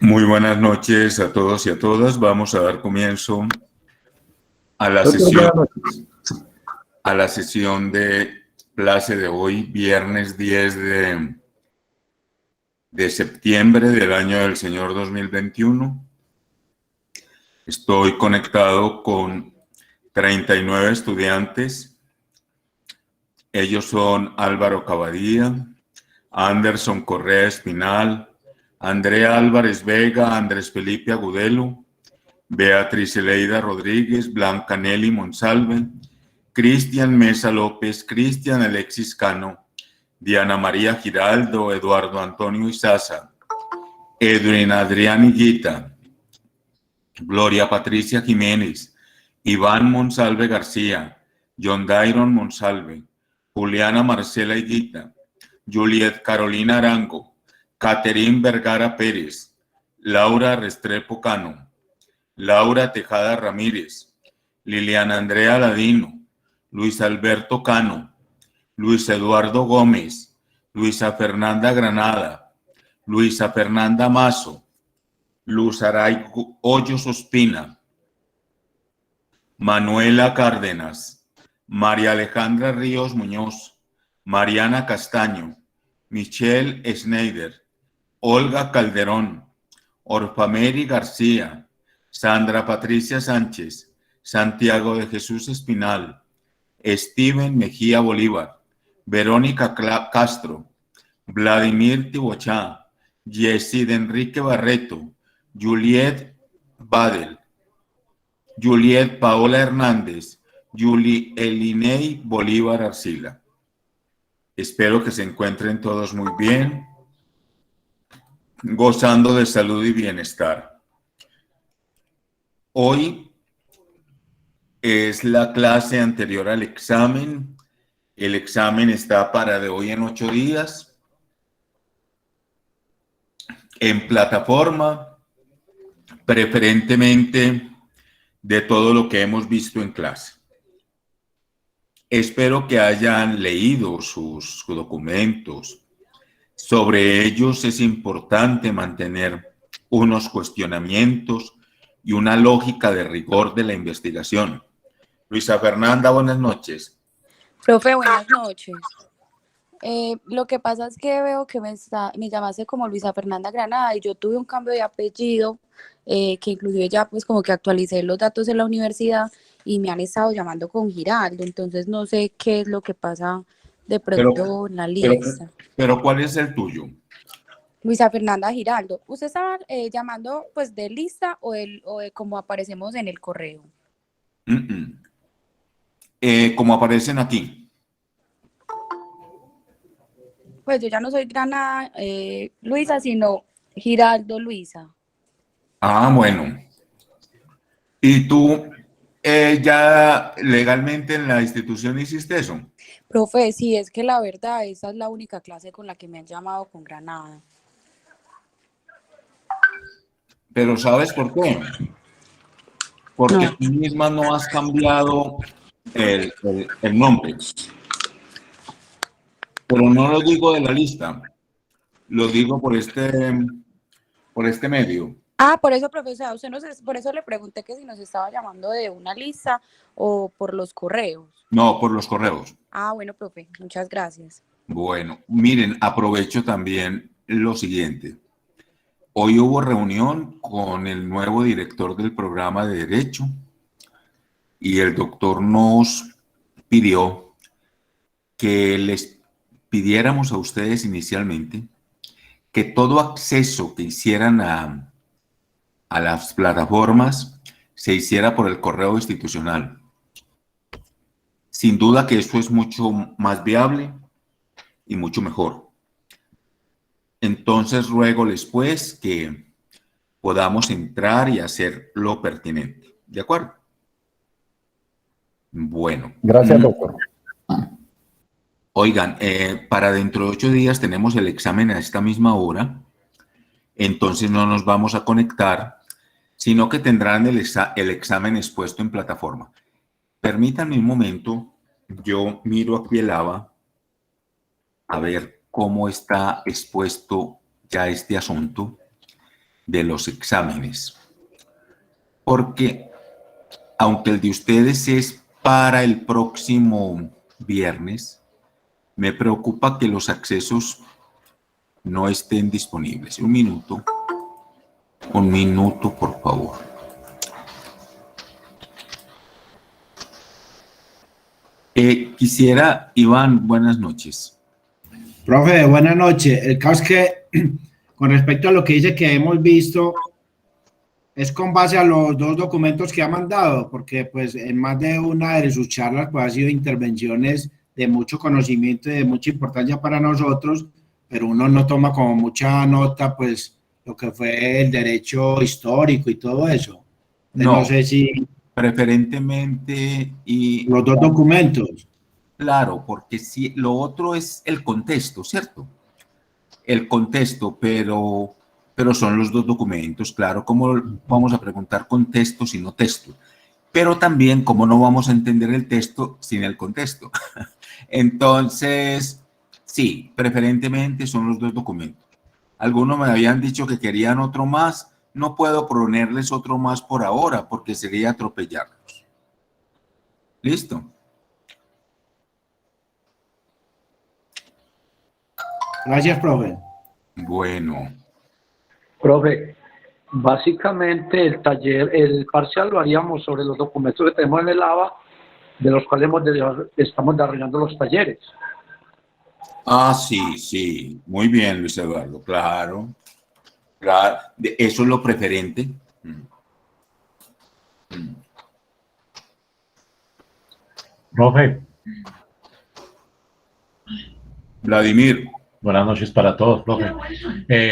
Muy buenas noches a todos y a todas. Vamos a dar comienzo a la sesión de clase de hoy, viernes 10 de septiembre del año del Señor 2021. Estoy conectado con 39 estudiantes. Ellos son Álvaro Cavadía, Anderson Correa Espinal, Andrea Álvarez Vega, Andrés Felipe Agudelo, Beatriz Eleida Rodríguez, Blanca Nelly Monsalve, Cristian Mesa López, Cristian Alexis Cano, Diana María Giraldo, Eduardo Antonio Izaza, Edwin Adrián Higuita, Gloria Patricia Jiménez, Iván Monsalve García, John Dairon Monsalve, Juliana Marcela Higuita, Juliet Carolina Arango, Caterín Vergara Pérez, Laura Restrepo Cano, Laura Tejada Ramírez, Liliana Andrea Ladino, Luis Alberto Cano, Luis Eduardo Gómez, Luisa Fernanda Granada, Luisa Fernanda Mazo, Luz Aray Hoyos Ospina, Manuela Cárdenas, María Alejandra Ríos Muñoz, Mariana Castaño, Michelle Schneider, Olga Calderón, Orfameri García, Sandra Patricia Sánchez, Santiago de Jesús Espinal, Steven Mejía Bolívar, Verónica Castro, Vladimir Tibochá, Jessie de Enrique Barreto, Juliet Badel, Juliet Paola Hernández, Julie Elinei Bolívar Arcila. Espero que se encuentren todos muy bien, gozando de salud y bienestar. Hoy es la clase anterior al examen. El examen está para de hoy en 8 días. En plataforma, preferentemente de todo lo que hemos visto en clase. Espero que hayan leído sus documentos. Sobre ellos es importante mantener unos cuestionamientos y una lógica de rigor de la investigación. Luisa Fernanda, buenas noches. Profe, buenas noches. Lo que pasa es que veo que me llamaste como Luisa Fernanda Granada y yo tuve un cambio de apellido que inclusive ya pues como que actualicé los datos en la universidad y me han estado llamando con Giraldo, entonces no sé qué es lo que pasa de pronto en la lista. Pero ¿cuál es el tuyo? Luisa Fernanda Giraldo. ¿Usted estaba llamando pues de lista o de cómo aparecemos en el correo? Como aparecen aquí. Pues yo ya no soy Granada Luisa, sino Giraldo Luisa. Ah, bueno. ¿Y tú ya legalmente en la institución hiciste eso? Profe, sí, es que la verdad, esa es la única clase con la que me han llamado con Granada. Pero ¿sabes por qué? Porque No. tú misma no has cambiado el nombre. Pero no lo digo de la lista, lo digo por este medio. Ah, por eso, profesor, por eso le pregunté que si nos estaba llamando de una lista o por los correos. No, por los correos. Ah, bueno, profe, muchas gracias. Bueno, miren, aprovecho también lo siguiente. Hoy hubo reunión con el nuevo director del programa de Derecho y el doctor nos pidió que les pidiéramos a ustedes inicialmente que todo acceso que hicieran a las plataformas se hiciera por el correo institucional. Sin duda que eso es mucho más viable y mucho mejor. Entonces ruégoles pues que podamos entrar y hacer lo pertinente. ¿De acuerdo? Bueno. Gracias, doctor. Oigan, para dentro de 8 días tenemos el examen a esta misma hora, entonces no nos vamos a conectar, sino que tendrán el examen expuesto en plataforma. Permítanme un momento, yo miro aquí el ABA a ver cómo está expuesto ya este asunto. de los exámenes, porque aunque el de ustedes es para el próximo viernes, me preocupa que los accesos no estén disponibles. Un minuto, por favor. Quisiera, Iván, buenas noches. Profe, buenas noches. El caso es que, con respecto a lo que dice que hemos visto, es con base a los dos documentos que ha mandado, porque pues en más de una de sus charlas pues ha sido intervenciones de mucho conocimiento y de mucha importancia para nosotros, pero uno no toma como mucha nota pues lo que fue el derecho histórico y todo eso. Entonces, no No, sé si preferentemente y los dos documentos. claro, porque si lo otro es el contexto, ¿cierto? El contexto, pero son los dos documentos, claro. ¿Cómo vamos a preguntar contexto si no texto? Pero también, ¿cómo no vamos a entender el texto sin el contexto? Entonces, sí, preferentemente son los dos documentos. Algunos me habían dicho que querían otro más. No puedo ponerles otro más por ahora porque sería atropellarlos. ¿Listo? Gracias, profe. Bueno. Profe, básicamente el taller, el parcial lo haríamos sobre los documentos que tenemos en el ABA, de los cuales estamos desarrollando los talleres. Ah, sí, sí. Muy bien, Luis Eduardo. Claro. Claro. Eso es lo preferente. Profe, Vladimir, buenas noches para todos, profe.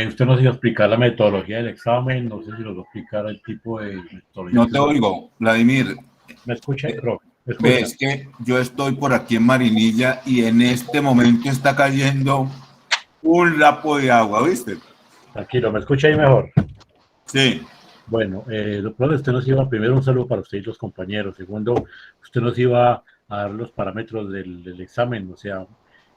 Usted nos iba a explicar la metodología del examen, no sé si nos va a explicar el tipo de metodología no que te usted... oigo. Vladimir, ¿Me escucha, profe? ¿Me escucha? ves que yo estoy por aquí en Marinilla y en este momento está cayendo un lapo de agua, ¿viste? Tranquilo, ¿me escucha ahí mejor? Sí. Bueno, profe, usted nos iba, primero un saludo para usted y los compañeros. Segundo, usted nos iba a dar los parámetros del examen, o sea,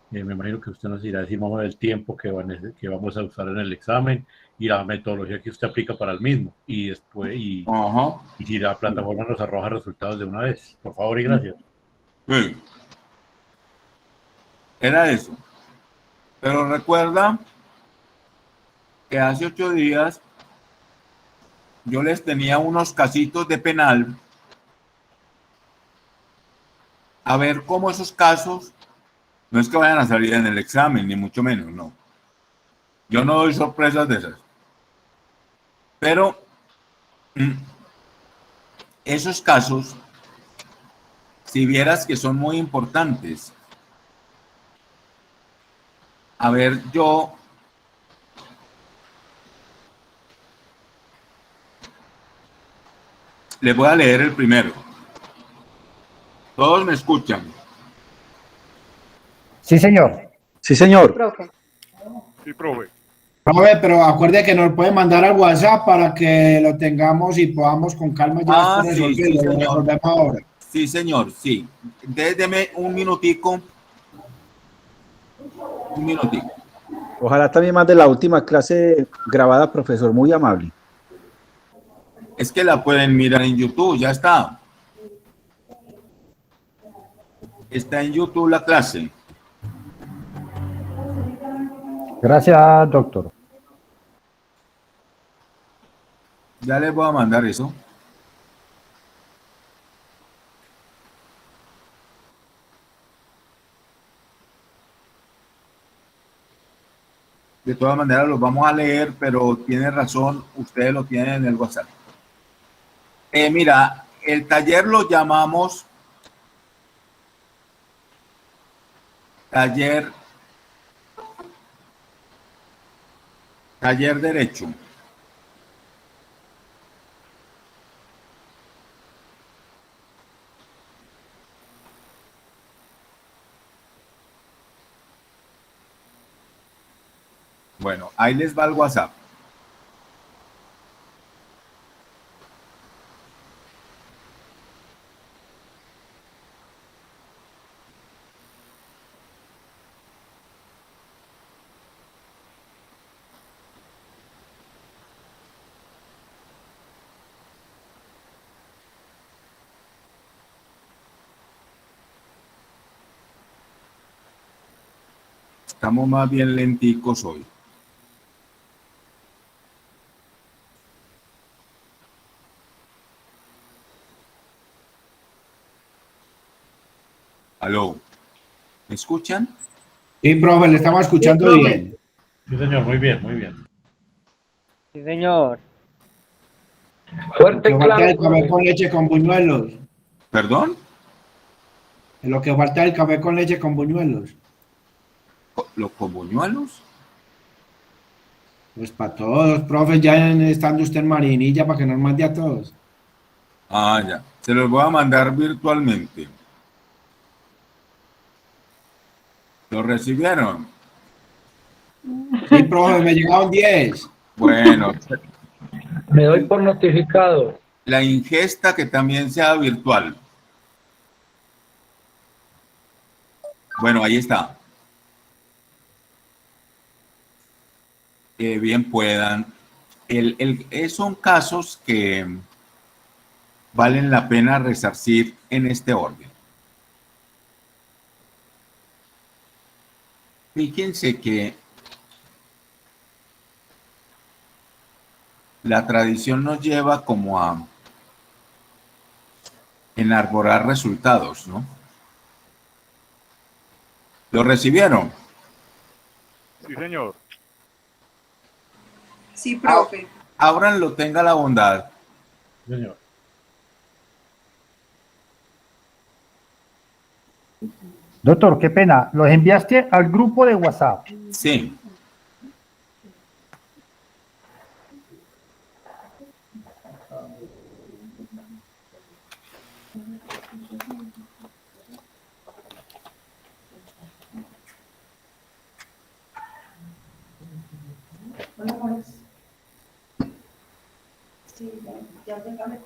me imagino que usted nos irá a decir más o menos el tiempo que vamos a usar en el examen y la metodología que usted aplica para el mismo. Y después, Ajá. y si la plataforma nos arroja resultados de una vez. Por favor y gracias. Sí. Era eso. Pero recuerda que hace 8 días yo les tenía unos casitos de penal a ver cómo esos casos no es que vayan a salir en el examen, ni mucho menos, no. Yo no doy sorpresas de esas. Pero esos casos, si vieras que son muy importantes, a ver, yo les voy a leer el primero. Todos me escuchan. Sí, señor. Sí, señor. Profe. Sí, profe. Profe, pero acuerde que nos puede mandar al WhatsApp para que lo tengamos y podamos con calma ya Ah, después sí, sí, resolverlo. Lo señor. resolvemos ahora. Sí, señor, sí. Deme un minutico. Un minutico. Ojalá también mande la última clase grabada, profesor, muy amable. Es que la pueden mirar en YouTube, ya está. Está en YouTube la clase. Gracias, doctor. Ya les voy a mandar eso. De todas maneras los vamos a leer, pero tiene razón, ustedes lo tienen en el WhatsApp. Mira, el taller lo llamamos taller Derecho. Bueno, ahí les va el WhatsApp. Estamos más bien lenticos hoy. Aló, ¿me escuchan? Sí, profe, le estamos escuchando Sí, profe. bien. Sí, señor, muy bien, muy bien. Sí, señor. Lo que Fuerte, falta claro, es el café profe. con leche con buñuelos. ¿Perdón? Lo que falta es el café con leche con buñuelos. ¿Los comuñuelos? Pues para todos, profe, ya estando usted en Marinilla para que nos mande a todos. Ah, ya. Se los voy a mandar virtualmente. ¿Lo recibieron? Sí, profe, me llegaron 10. Bueno, Me doy por notificado. la ingesta que también sea virtual. Bueno, ahí está. Bien puedan. Son casos que valen la pena resarcir en este orden. Fíjense que la tradición nos lleva como a enarbolar resultados, ¿no? ¿Lo recibieron? Sí, señor. Sí, profe. Ábranlo, tenga la bondad. Sí, señor. Doctor, qué pena. Los enviaste al grupo de WhatsApp. Sí.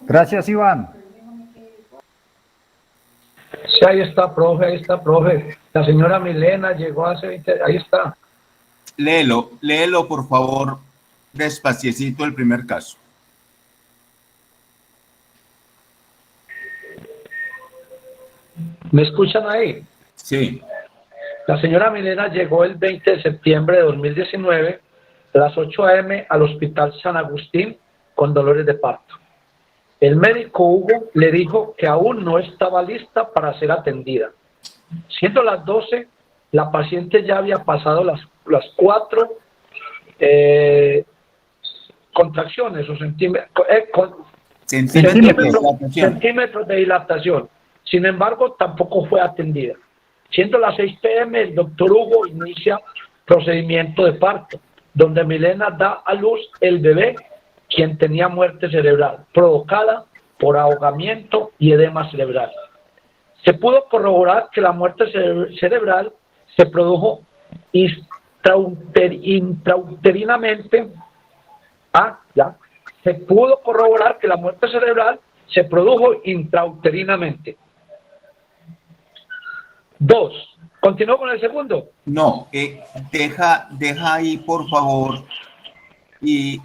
Gracias, Iván. Sí, ahí está, profe, ahí está, profe. La señora Milena llegó hace 20, ahí está. Léelo, por favor, despaciecito el primer caso. ¿Me escuchan ahí? Sí. La señora Milena llegó el 20 de septiembre de 2019 a las 8 a.m. al Hospital San Agustín con dolores de parto. El médico Hugo le dijo que aún no estaba lista para ser atendida. Siendo las 12, la paciente ya había pasado las 4 contracciones o centímetros de dilatación. Sin embargo, tampoco fue atendida. Siendo las 6 p.m., el doctor Hugo inicia procedimiento de parto, donde Milena da a luz el bebé, quien tenía muerte cerebral, provocada por ahogamiento y edema cerebral. Se pudo corroborar que la muerte cerebral se produjo intrauterinamente. Se pudo corroborar que la muerte cerebral se produjo intrauterinamente. 2. ¿Continúo con el segundo? No, deja ahí, por favor, y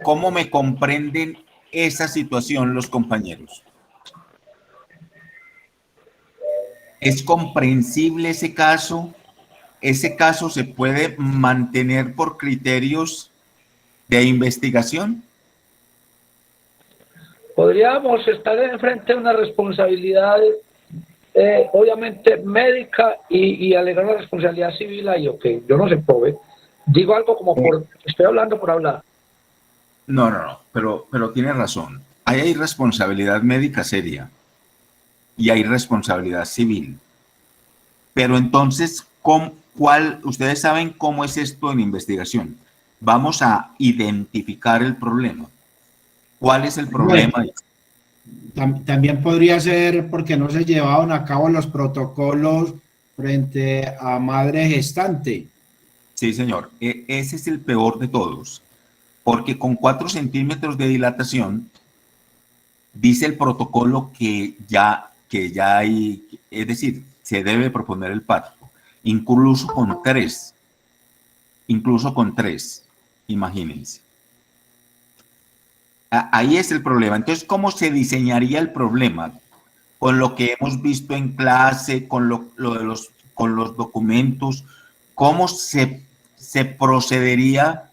cómo me comprenden esa situación los compañeros. ¿Es comprensible ese caso? ¿Ese caso se puede mantener por criterios de investigación? Podríamos estar enfrente de una responsabilidad obviamente médica y alegar una responsabilidad civil ahí, ok, yo no sé, prove. Digo algo como estoy hablando por hablar. No, pero tiene razón. Ahí hay responsabilidad médica seria y hay responsabilidad civil. Pero entonces, ustedes saben cómo es esto en investigación. Vamos a identificar el problema. ¿Cuál es el problema? También podría ser porque no se llevaban a cabo los protocolos frente a madre gestante. Sí, señor. Ese es el peor de todos. Porque con 4 centímetros de dilatación, dice el protocolo que ya hay, es decir, se debe proponer el parto. Incluso con 3. Imagínense. Ahí es el problema. Entonces, ¿cómo se diseñaría el problema? Con lo que hemos visto en clase, con los documentos, ¿cómo se procedería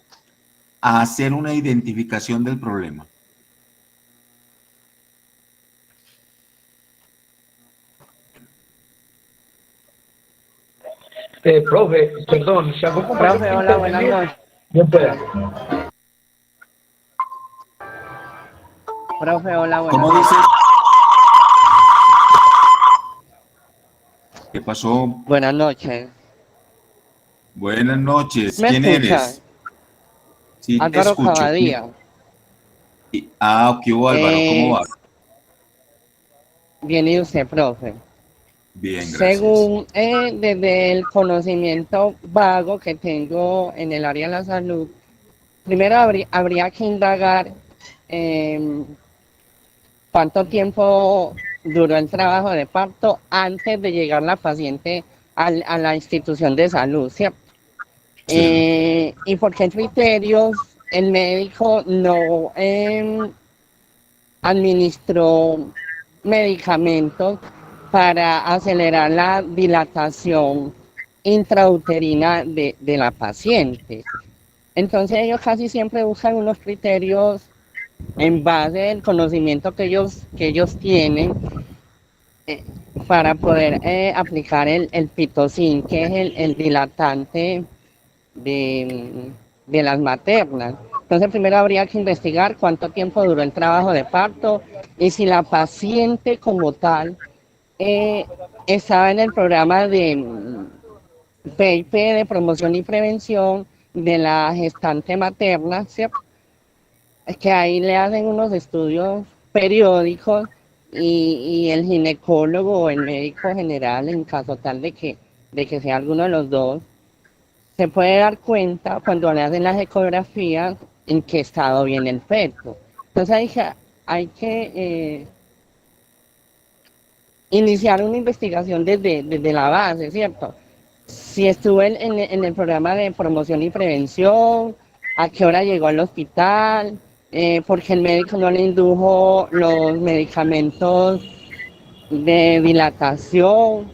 a hacer una identificación del problema? Profe, perdón, si algo como Profe, hola, buenas noches. bien pueda. Profe, hola, buenas ¿Cómo noches. dice? ¿Qué pasó? Buenas noches. Buenas noches. ¿Me ¿Quién escucha? eres? Sí, te Álvaro escucho. Cavadía. ¿Qué hubo, Álvaro? ¿Cómo va? Bien, ¿y usted, profe? Bien, gracias. Según desde el conocimiento vago que tengo en el área de la salud, primero habría que indagar cuánto tiempo duró el trabajo de parto antes de llegar la paciente a la institución de salud, ¿cierto? Sí. ¿Y por qué criterios el médico no administró medicamentos para acelerar la dilatación intrauterina de la paciente? Entonces ellos casi siempre usan unos criterios en base al conocimiento que ellos tienen eh, para poder aplicar el pitocin, que es el dilatante de las maternas. Entonces primero habría que investigar cuánto tiempo duró el trabajo de parto y si la paciente como tal estaba en el programa de PIP de promoción y prevención de la gestante materna, ¿cierto? Es que ahí le hacen unos estudios periódicos y el ginecólogo o el médico general, en caso tal de que sea alguno de los dos, se puede dar cuenta cuando le hacen las ecografías en qué estado viene el feto. Entonces hay que iniciar una investigación desde la base, ¿cierto? Si estuvo en el programa de promoción y prevención, a qué hora llegó al hospital, porque el médico no le indujo los medicamentos de dilatación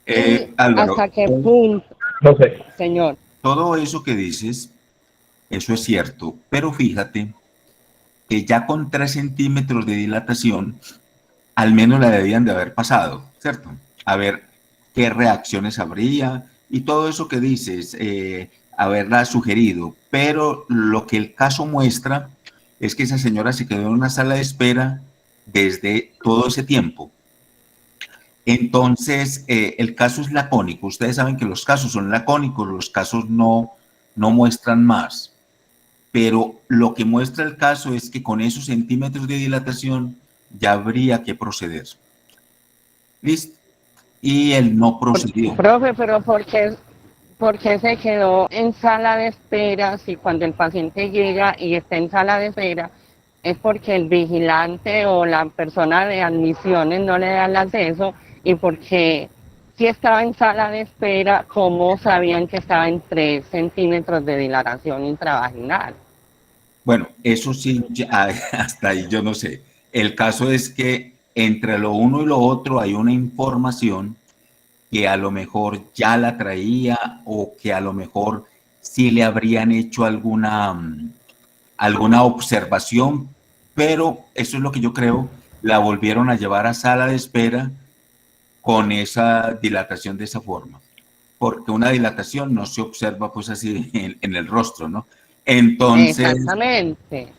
y Álvaro, hasta qué punto, Profe, señor. todo eso que dices, eso es cierto, pero fíjate que ya con 3 centímetros de dilatación, al menos la debían de haber pasado, ¿cierto? A ver qué reacciones habría y todo eso que dices, haberla sugerido. Pero lo que el caso muestra es que esa señora se quedó en una sala de espera desde todo ese tiempo. Entonces, el caso es lacónico. Ustedes saben que los casos son lacónicos, los casos no muestran más. Pero lo que muestra el caso es que con esos centímetros de dilatación ya habría que proceder. ¿Listo? Y él no procedió. Profe, pero ¿por qué se quedó en sala de espera si cuando el paciente llega y está en sala de espera es porque el vigilante o la persona de admisiones no le da el acceso y porque si estaba en sala de espera, ¿cómo sabían que estaba en 3 centímetros de dilatación intravaginal? Bueno, eso sí, hasta ahí yo no sé. El caso es que entre lo uno y lo otro hay una información que a lo mejor ya la traía o que a lo mejor sí le habrían hecho alguna observación, pero eso es lo que yo creo, la volvieron a llevar a sala de espera con esa dilatación de esa forma, porque una dilatación no se observa pues así en el rostro, ¿no? Exactamente.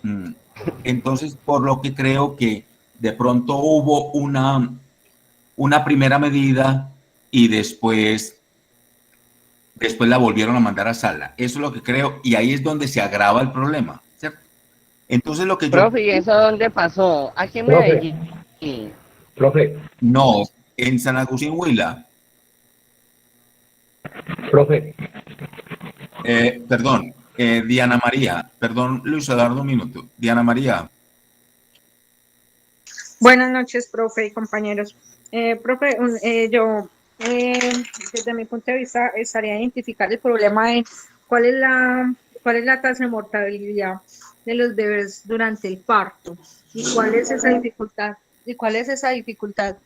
Entonces, por lo que creo que de pronto hubo una primera medida y después la volvieron a mandar a sala. Eso es lo que creo y ahí es donde se agrava el problema, ¿cierto? Entonces lo que yo... Profe, ¿y eso dónde pasó? Aquí en profe, Medellín. profe, No, en San Agustín Huila. profe. Perdón, Diana María, perdón Luis Eduardo, un minuto. Diana María. Buenas noches, profe y compañeros. Profe, yo desde mi punto de vista estaría identificar el problema de cuál es la tasa de mortalidad de los bebés durante el parto y cuál es esa dificultad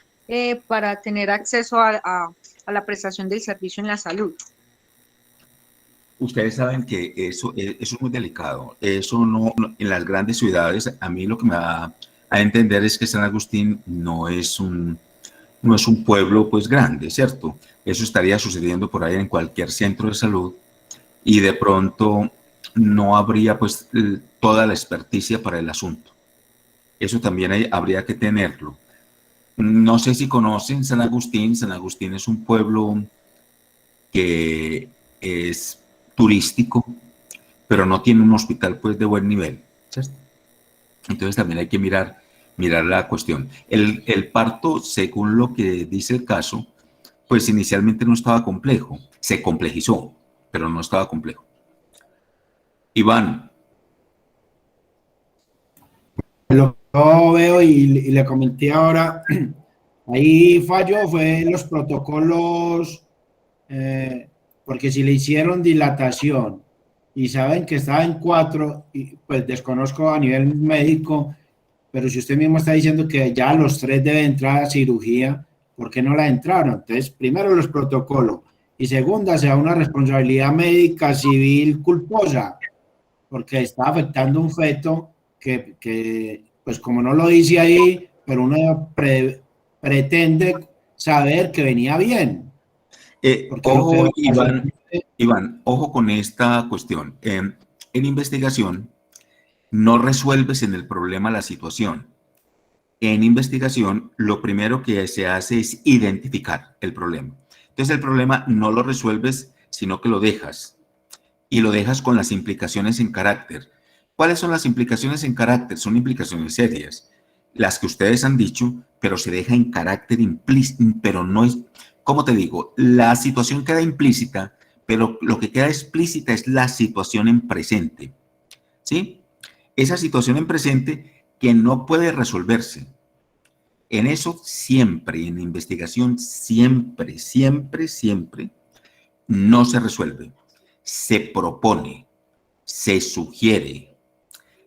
para tener acceso a la prestación del servicio en la salud. Ustedes saben que eso es muy delicado. Eso en las grandes ciudades, a mí lo que me da a entender es que San Agustín no es un pueblo pues grande, ¿cierto? Eso estaría sucediendo por ahí en cualquier centro de salud y de pronto no habría pues toda la experticia para el asunto. Eso también habría que tenerlo. No sé si conocen San Agustín. San Agustín es un pueblo que es turístico, pero no tiene un hospital pues de buen nivel, ¿cierto? Entonces también hay que mirar la cuestión. El parto, según lo que dice el caso, pues inicialmente no estaba complejo, se complejizó, pero no estaba complejo. Iván. Lo que yo veo y le comenté ahora, ahí falló, fue los protocolos, porque si le hicieron dilatación y saben que estaba en 4, pues desconozco a nivel médico, pero si usted mismo está diciendo que ya a los 3 debe entrar a cirugía, ¿por qué no la entraron? Entonces, primero los protocolos y segunda, sea una responsabilidad médica civil culposa, porque está afectando un feto que pues como no lo dice ahí, pero uno pretende saber que venía bien. Ojo, Iván, ojo con esta cuestión. En investigación no resuelves en el problema la situación. En investigación lo primero que se hace es identificar el problema. Entonces el problema no lo resuelves, sino que lo dejas. Y lo dejas con las implicaciones en carácter. ¿Cuáles son las implicaciones en carácter? Son implicaciones serias. Las que ustedes han dicho, pero se deja en carácter implícito, pero no es... ¿Cómo te digo? La situación queda implícita, pero lo que queda explícita es la situación en presente. ¿Sí? Esa situación en presente que no puede resolverse. En eso siempre, en investigación, siempre, siempre, siempre, no se resuelve. Se propone, se sugiere,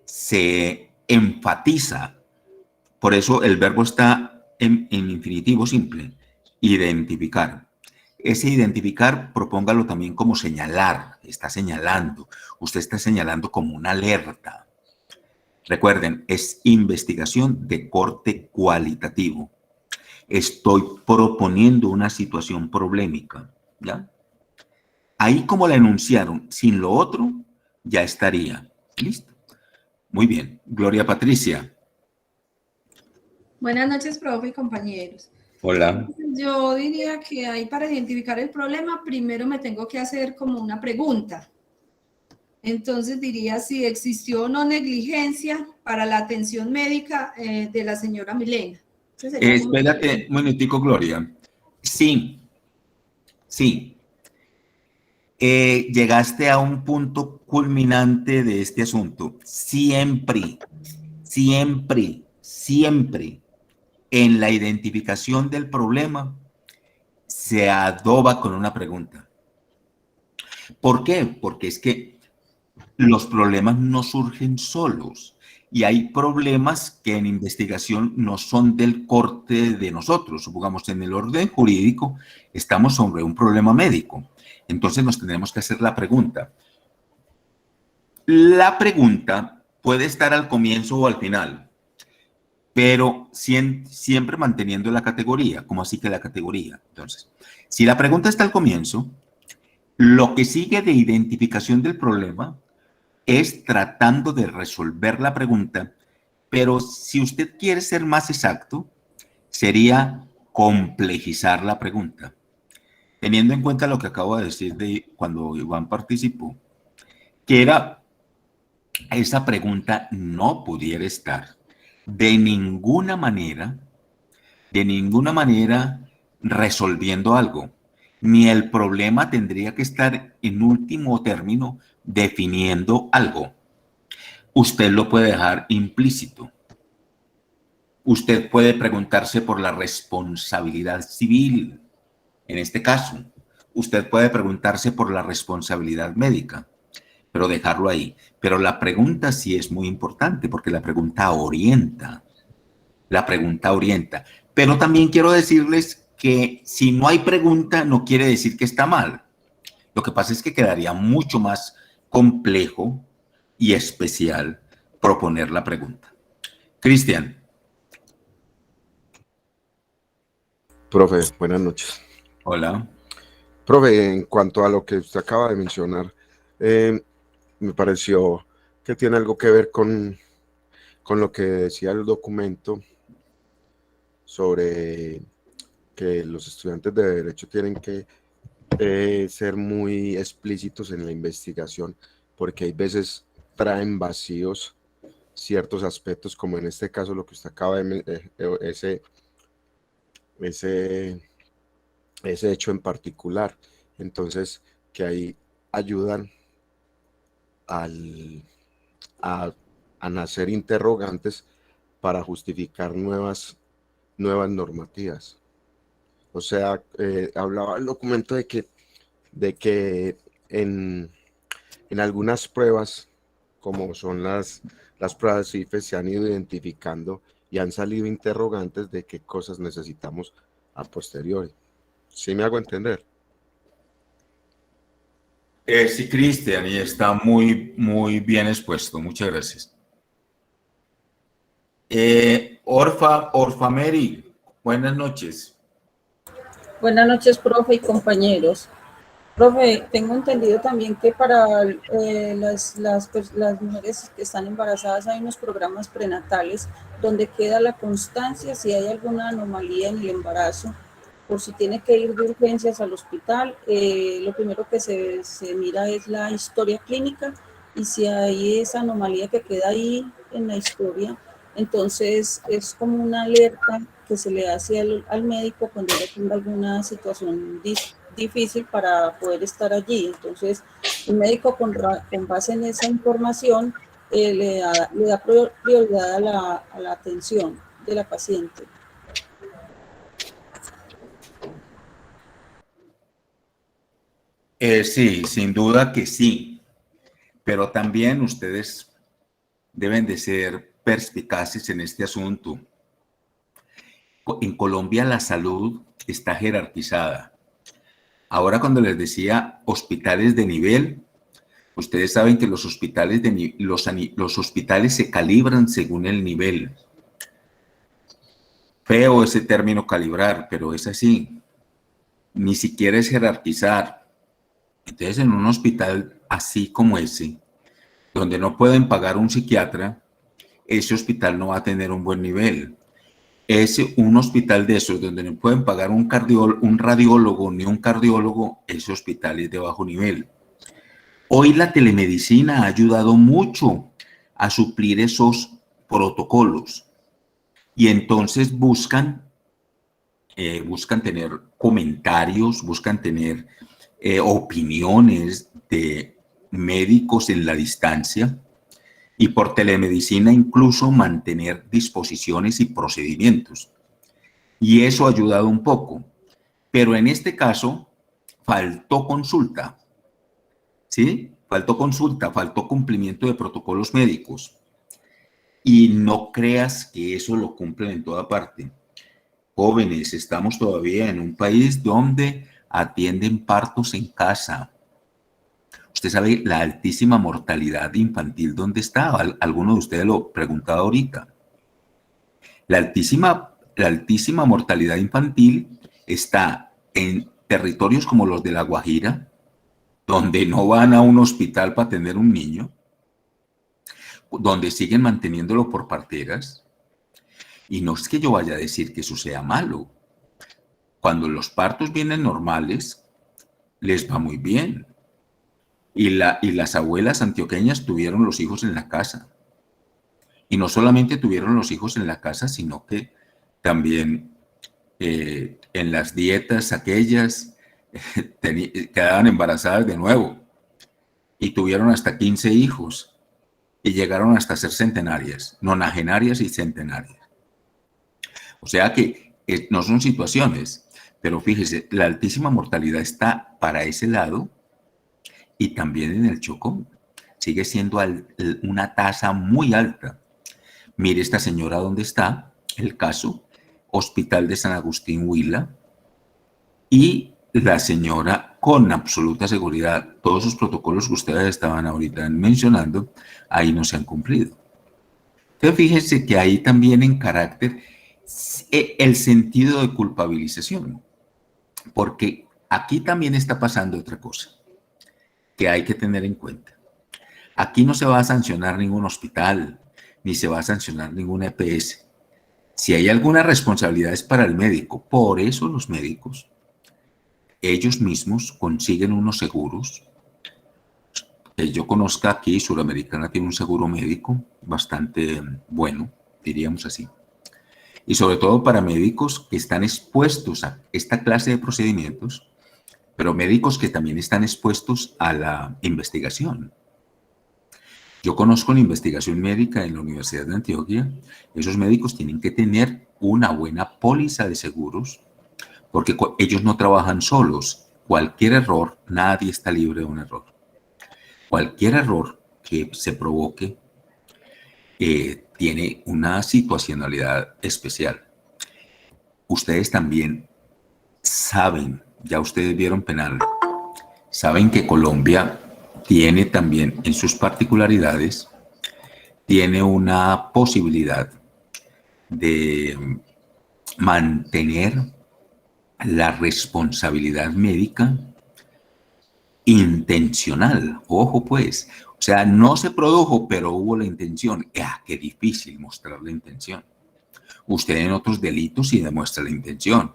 se enfatiza. Por eso el verbo está en infinitivo simple. Identificar. Ese identificar, propóngalo también como señalar. Está señalando. Usted está señalando como una alerta. Recuerden, es investigación de corte cualitativo. Estoy proponiendo una situación problemática. ¿Ya? Ahí como la enunciaron, sin lo otro, ya estaría. ¿Listo? Muy bien. Gloria Patricia. Buenas noches, profe y compañeros. Hola. Yo diría que ahí para identificar el problema, primero me tengo que hacer como una pregunta. Entonces diría si existió o no negligencia para la atención médica de la señora Milena. Espérate un minutico, Gloria. Sí. Sí. Llegaste a un punto culminante de este asunto. Siempre, siempre, siempre en la identificación del problema se adoba con una pregunta. ¿Por qué? Porque es que los problemas no surgen solos y hay problemas que en investigación no son del corte de nosotros. Supongamos en el orden jurídico estamos sobre un problema médico. Entonces nos tendremos que hacer la pregunta. La pregunta puede estar al comienzo o al final, pero siempre manteniendo la categoría. ¿Cómo así que la categoría? Entonces, si la pregunta está al comienzo, lo que sigue de identificación del problema es tratando de resolver la pregunta, pero si usted quiere ser más exacto, sería complejizar la pregunta. Teniendo en cuenta lo que acabo de decir de cuando Iván participó, que era esa pregunta no pudiera estar de ninguna manera resolviendo algo, ni el problema tendría que estar en último término definiendo algo. Usted lo puede dejar implícito. Usted puede preguntarse por la responsabilidad civil. En este caso, usted puede preguntarse por la responsabilidad médica, pero dejarlo ahí. Pero la pregunta sí es muy importante porque la pregunta orienta. La pregunta orienta. Pero también quiero decirles que si no hay pregunta, no quiere decir que está mal. Lo que pasa es que quedaría mucho más complejo y especial proponer la pregunta. Cristian. Profe, buenas noches. Hola. Profe, en cuanto a lo que usted acaba de mencionar, me pareció que tiene algo que ver con lo que decía el documento sobre que los estudiantes de Derecho tienen que ser muy explícitos en la investigación, porque hay veces traen vacíos ciertos aspectos, como en este caso lo que usted acaba de ese hecho en particular. Entonces, que ahí ayudan a nacer interrogantes para justificar nuevas normativas. O sea, hablaba el documento de que en algunas pruebas, como son las pruebas CIFE, se han ido identificando y han salido interrogantes de qué cosas necesitamos a posteriori. ¿Sí me hago entender? Sí, Cristian, y está muy, muy bien expuesto. Muchas gracias. Orfa Mary, buenas noches. Buenas noches, profe y compañeros. Profe, tengo entendido también que para las mujeres que están embarazadas hay unos programas prenatales donde queda la constancia si hay alguna anomalía en el embarazo, por si tiene que ir de urgencias al hospital. Lo primero que se mira es la historia clínica, y si hay esa anomalía que queda ahí en la historia, entonces es como una alerta que se le hace al médico cuando ella tenga alguna situación difícil para poder estar allí. Entonces el médico con base en esa información le da prioridad a la atención de la paciente. Sí, sin duda que sí, pero también ustedes deben de ser perspicaces en este asunto. En Colombia la salud está jerarquizada. Ahora, cuando les decía hospitales de nivel, ustedes saben que los hospitales, los hospitales se calibran según el nivel. Feo ese término calibrar, pero es así. Ni siquiera es jerarquizar. Entonces, en un hospital así como ese, donde no pueden pagar un psiquiatra, ese hospital no va a tener un buen nivel. Un hospital de esos donde no pueden pagar un radiólogo ni un cardiólogo, ese hospital es de bajo nivel. Hoy la telemedicina ha ayudado mucho a suplir esos protocolos, y entonces buscan tener comentarios, buscan tener opiniones de médicos en la distancia, y por telemedicina incluso mantener disposiciones y procedimientos. Y eso ha ayudado un poco. Pero en este caso faltó consulta, ¿sí? Faltó consulta, faltó cumplimiento de protocolos médicos. Y no creas que eso lo cumplen en toda parte. Jóvenes, estamos todavía en un país donde atienden partos en casa. Usted sabe la altísima mortalidad infantil, ¿dónde está? Alguno de ustedes lo preguntaba ahorita. La altísima mortalidad infantil está en territorios como los de La Guajira, donde no van a un hospital para tener un niño, donde siguen manteniéndolo por parteras. Y no es que yo vaya a decir que eso sea malo. Cuando los partos vienen normales, les va muy bien. Y las abuelas antioqueñas tuvieron los hijos en la casa. Y no solamente tuvieron los hijos en la casa, sino que también en las dietas aquellas quedaban embarazadas de nuevo. Y tuvieron hasta 15 hijos. Y llegaron hasta ser centenarias, nonagenarias y centenarias. O sea que no son situaciones, pero fíjese, la altísima mortalidad está para ese lado. Y también en el Chocó sigue siendo una tasa muy alta. Mire esta señora dónde está, el caso. Hospital de San Agustín Huila, y la señora, con absoluta seguridad, todos esos protocolos que ustedes estaban ahorita mencionando, ahí no se han cumplido. Entonces, fíjense que ahí también en carácter el sentido de culpabilización, porque aquí también está pasando otra cosa que hay que tener en cuenta. Aquí no se va a sancionar ningún hospital, ni se va a sancionar ninguna EPS. Si hay alguna responsabilidad es para el médico. Por eso los médicos, ellos mismos consiguen unos seguros. Que yo conozca aquí, Suramericana tiene un seguro médico bastante bueno, diríamos así. Y sobre todo para médicos que están expuestos a esta clase de procedimientos, pero médicos que también están expuestos a la investigación. Yo conozco la investigación médica en la Universidad de Antioquia. Esos médicos tienen que tener una buena póliza de seguros porque ellos no trabajan solos. Cualquier error, nadie está libre de un error. Cualquier error que se provoque tiene una situacionalidad especial. Ustedes también saben, ya ustedes vieron penal, saben que Colombia tiene también en sus particularidades, tiene una posibilidad de mantener la responsabilidad médica intencional. Ojo pues, o sea, no se produjo, pero hubo la intención. Qué difícil mostrar la intención. Usted en otros delitos sí demuestra la intención.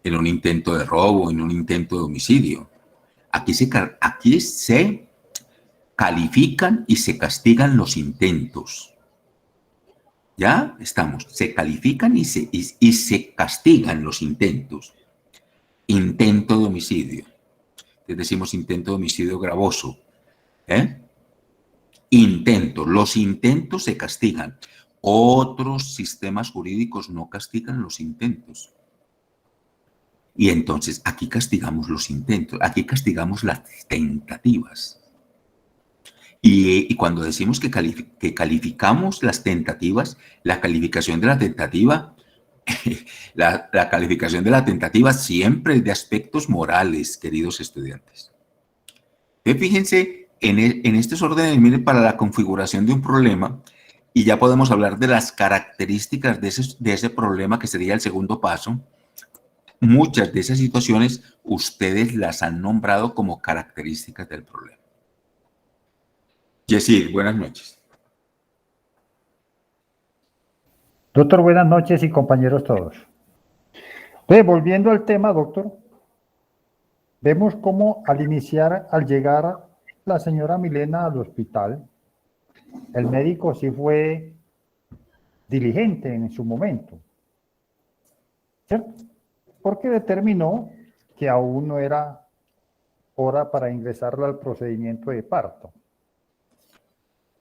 En un intento de robo, en un intento de homicidio. Aquí se califican y se castigan los intentos. ¿Ya? Estamos. Se califican y se castigan los intentos. Intento de homicidio. Les decimos intento de homicidio gravoso. Intento. Los intentos se castigan. Otros sistemas jurídicos no castigan los intentos. Y entonces aquí castigamos los intentos, aquí castigamos las tentativas. Y cuando decimos que calificamos las tentativas, la calificación de la tentativa, la calificación de la tentativa siempre es de aspectos morales, queridos estudiantes. Fíjense en estos órdenes, miren, para la configuración de un problema, y ya podemos hablar de las características de ese problema, que sería el segundo paso. Muchas de esas situaciones ustedes las han nombrado como características del problema. Yesid, buenas noches. Doctor, buenas noches y compañeros todos. Volviendo al tema, doctor, vemos cómo al llegar la señora Milena al hospital, el médico sí fue diligente en su momento, ¿cierto? Porque determinó que aún no era hora para ingresarla al procedimiento de parto.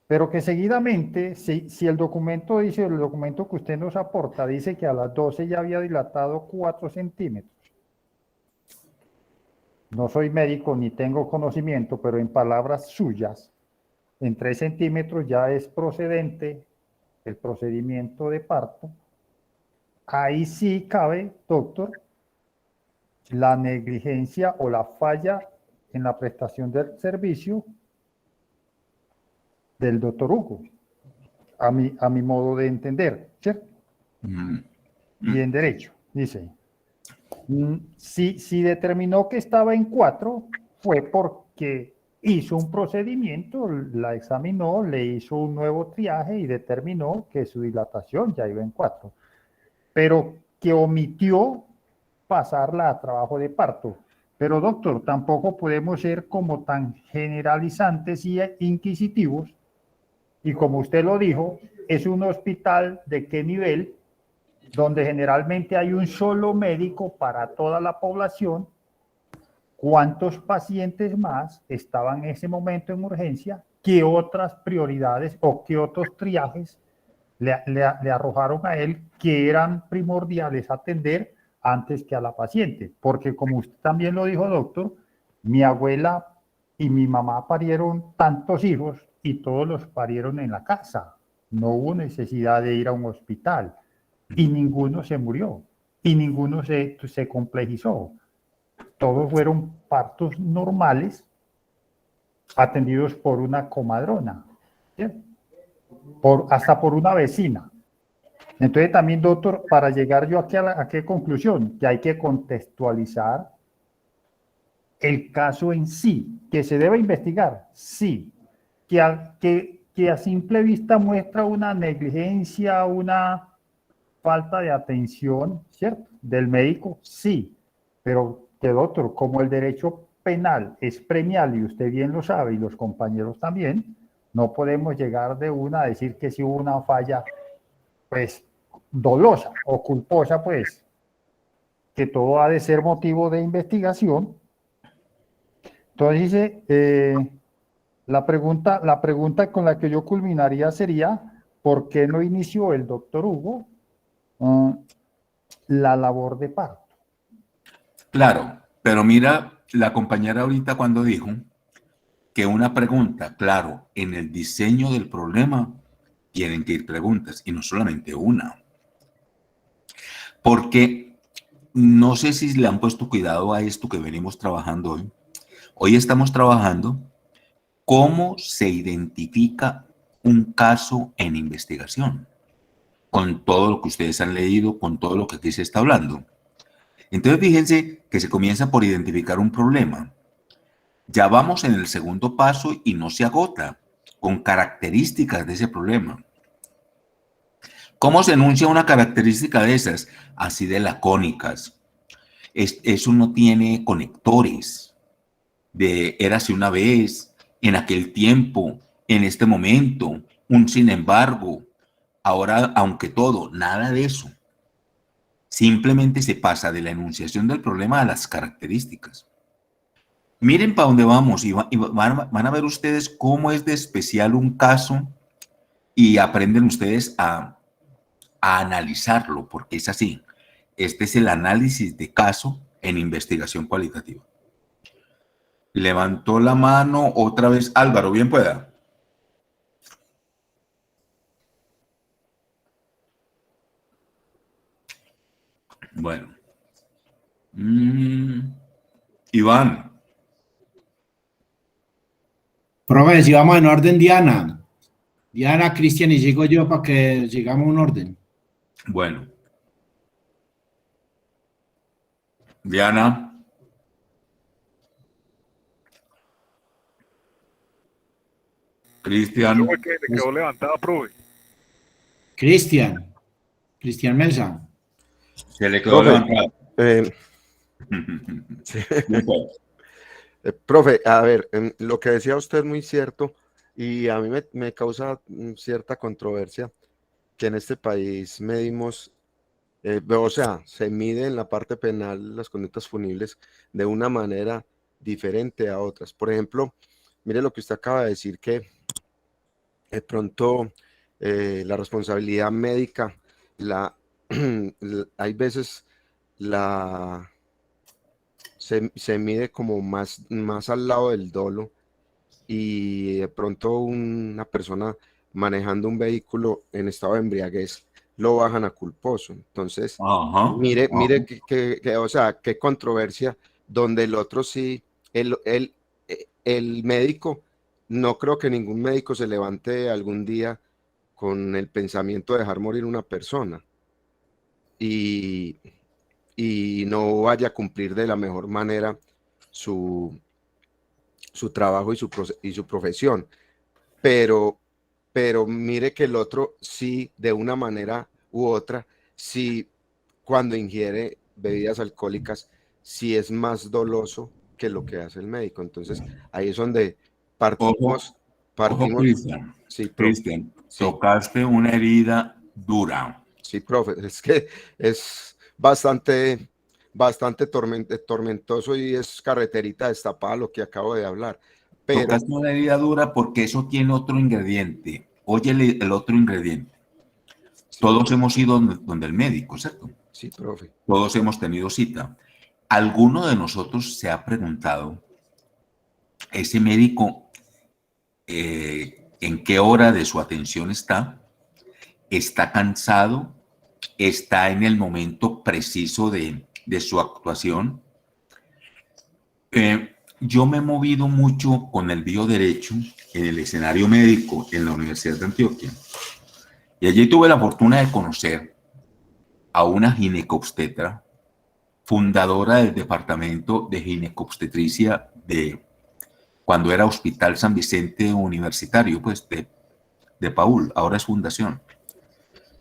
Pero que seguidamente, si el documento dice, el documento que usted nos aporta, dice que a las 12 ya había dilatado 4 centímetros. No soy médico ni tengo conocimiento, pero en palabras suyas, en 3 centímetros ya es procedente el procedimiento de parto. Ahí sí cabe, doctor, la negligencia o la falla en la prestación del servicio del doctor Hugo, a mi modo de entender, ¿cierto? Y en derecho, dice, si determinó que estaba en 4, fue porque hizo un procedimiento, la examinó, le hizo un nuevo triaje y determinó que su dilatación ya iba en 4, pero que omitió pasarla a trabajo de parto. Pero doctor, tampoco podemos ser como tan generalizantes y inquisitivos, y como usted lo dijo, es un hospital de qué nivel, donde generalmente hay un solo médico para toda la población. ¿Cuántos pacientes más estaban en ese momento en urgencia? ¿Qué otras prioridades o qué otros triajes le arrojaron a él que eran primordiales atender antes que a la paciente? Porque como usted también lo dijo, doctor, mi abuela y mi mamá parieron tantos hijos y todos los parieron en la casa. No hubo necesidad de ir a un hospital. y ninguno se murió y ninguno se complejizó. Todos fueron partos normales atendidos por una comadrona, ¿sí? Hasta por una vecina. Entonces también, doctor, para llegar yo aquí a qué conclusión, que hay que contextualizar el caso en sí, que se debe investigar, sí, que a simple vista muestra una negligencia, una falta de atención, ¿cierto?, del médico, sí, pero que, doctor, como el derecho penal es premial y usted bien lo sabe y los compañeros también, no podemos llegar de una a decir que si hubo una falla, pues, dolosa o culposa, pues, que todo ha de ser motivo de investigación. Entonces dice, la pregunta con la que yo culminaría sería, ¿por qué no inició el doctor Hugo la labor de parto? Claro, pero mira, la compañera ahorita cuando dijo que una pregunta, claro, en el diseño del problema tienen que ir preguntas y no solamente una. Porque no sé si le han puesto cuidado a esto que venimos trabajando hoy. Hoy estamos trabajando cómo se identifica un caso en investigación, con todo lo que ustedes han leído, con todo lo que aquí se está hablando. Entonces, fíjense que se comienza por identificar un problema. Ya vamos en el segundo paso y no se agota, con características de ese problema. ¿Cómo se enuncia una característica de esas? Así de lacónicas. Eso no tiene conectores de érase una vez, en aquel tiempo, en este momento, un sin embargo, ahora, aunque todo, nada de eso. Simplemente se pasa de la enunciación del problema a las características. Miren para dónde vamos y van a ver ustedes cómo es de especial un caso y aprenden ustedes a analizarlo, porque es así. Este es el análisis de caso en investigación cualitativa. Levantó la mano otra vez Álvaro, bien pueda. Bueno. Iván. Profe, si vamos en orden, Diana. Diana, Cristian y sigo yo para que sigamos un orden. Bueno. Diana. Cristian. ¿Cómo es que le quedó levantada, profe? Cristian Mesa. Se le quedó levantado. Sí. Profe, a ver, lo que decía usted es muy cierto y a mí me causa cierta controversia que en este país medimos, o sea, se mide en la parte penal las conductas punibles de una manera diferente a otras. Por ejemplo, mire lo que usted acaba de decir, que de pronto la responsabilidad médica, hay veces se mide como más al lado del dolo y de pronto una persona manejando un vehículo en estado de embriaguez lo bajan a culposo. Entonces, mire que, o sea, qué controversia, donde el otro sí, el médico, no creo que ningún médico se levante algún día con el pensamiento de dejar morir una persona y no vaya a cumplir de la mejor manera su trabajo y su profesión. Pero mire que el otro sí, de una manera u otra, sí, cuando ingiere bebidas alcohólicas, sí es más doloso que lo que hace el médico. Entonces, ahí es donde partimos. Ojo, Cristian. Sí, Cristian, tocaste una herida dura. Sí, profe, es que es bastante tormentoso y es carreterita destapada lo que acabo de hablar. Pero tocaste una herida dura porque eso tiene otro ingrediente. Oye, el otro ingrediente. Sí. Todos hemos ido donde el médico, ¿cierto? Sí, profe. Todos hemos tenido cita. ¿Alguno de nosotros se ha preguntado, ese médico, en qué hora de su atención está? ¿Está cansado? está en el momento preciso de su actuación. Yo me he movido mucho con el bioderecho en el escenario médico en la Universidad de Antioquia. Y allí tuve la fortuna de conocer a una ginecobstetra, fundadora del departamento de ginecobstetricia de cuando era Hospital San Vicente Universitario, pues de Paul, ahora es fundación.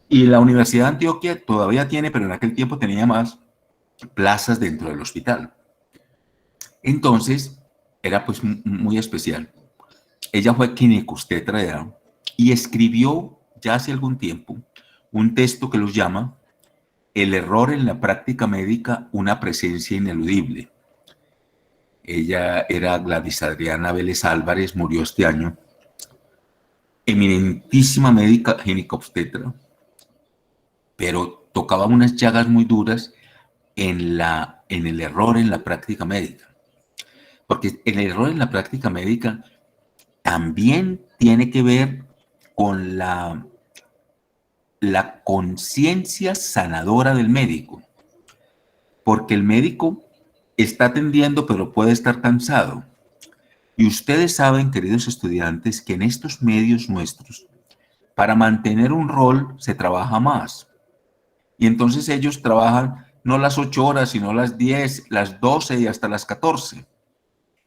Y la Universidad de Antioquia todavía tiene, pero en aquel tiempo tenía más plazas dentro del hospital. Entonces, era pues muy especial. Ella fue ginecobstetra y escribió ya hace algún tiempo un texto que los llama El error en la práctica médica, una presencia ineludible. Ella era Gladys Adriana Vélez Álvarez, murió este año. Eminentísima médica ginecobstetra, pero tocaba unas llagas muy duras en el error en la práctica médica. Porque el error en la práctica médica también tiene que ver con la conciencia sanadora del médico. Porque el médico está atendiendo, pero puede estar cansado. Y ustedes saben, queridos estudiantes, que en estos medios nuestros, para mantener un rol se trabaja más. Y entonces ellos trabajan no las 8 horas, sino las 10, las 12 y hasta las 14.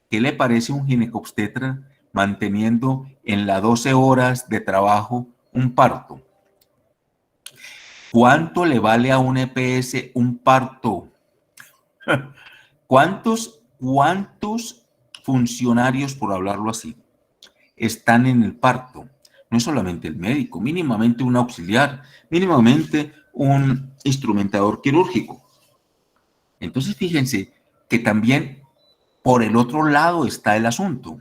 ¿Qué le parece a un ginecobstetra manteniendo en las 12 horas de trabajo un parto? ¿Cuánto le vale a un EPS un parto? ¿Cuántos funcionarios, por hablarlo así, están en el parto? No es solamente el médico, mínimamente un auxiliar, mínimamente un instrumentador quirúrgico. Entonces, fíjense que también por el otro lado está el asunto,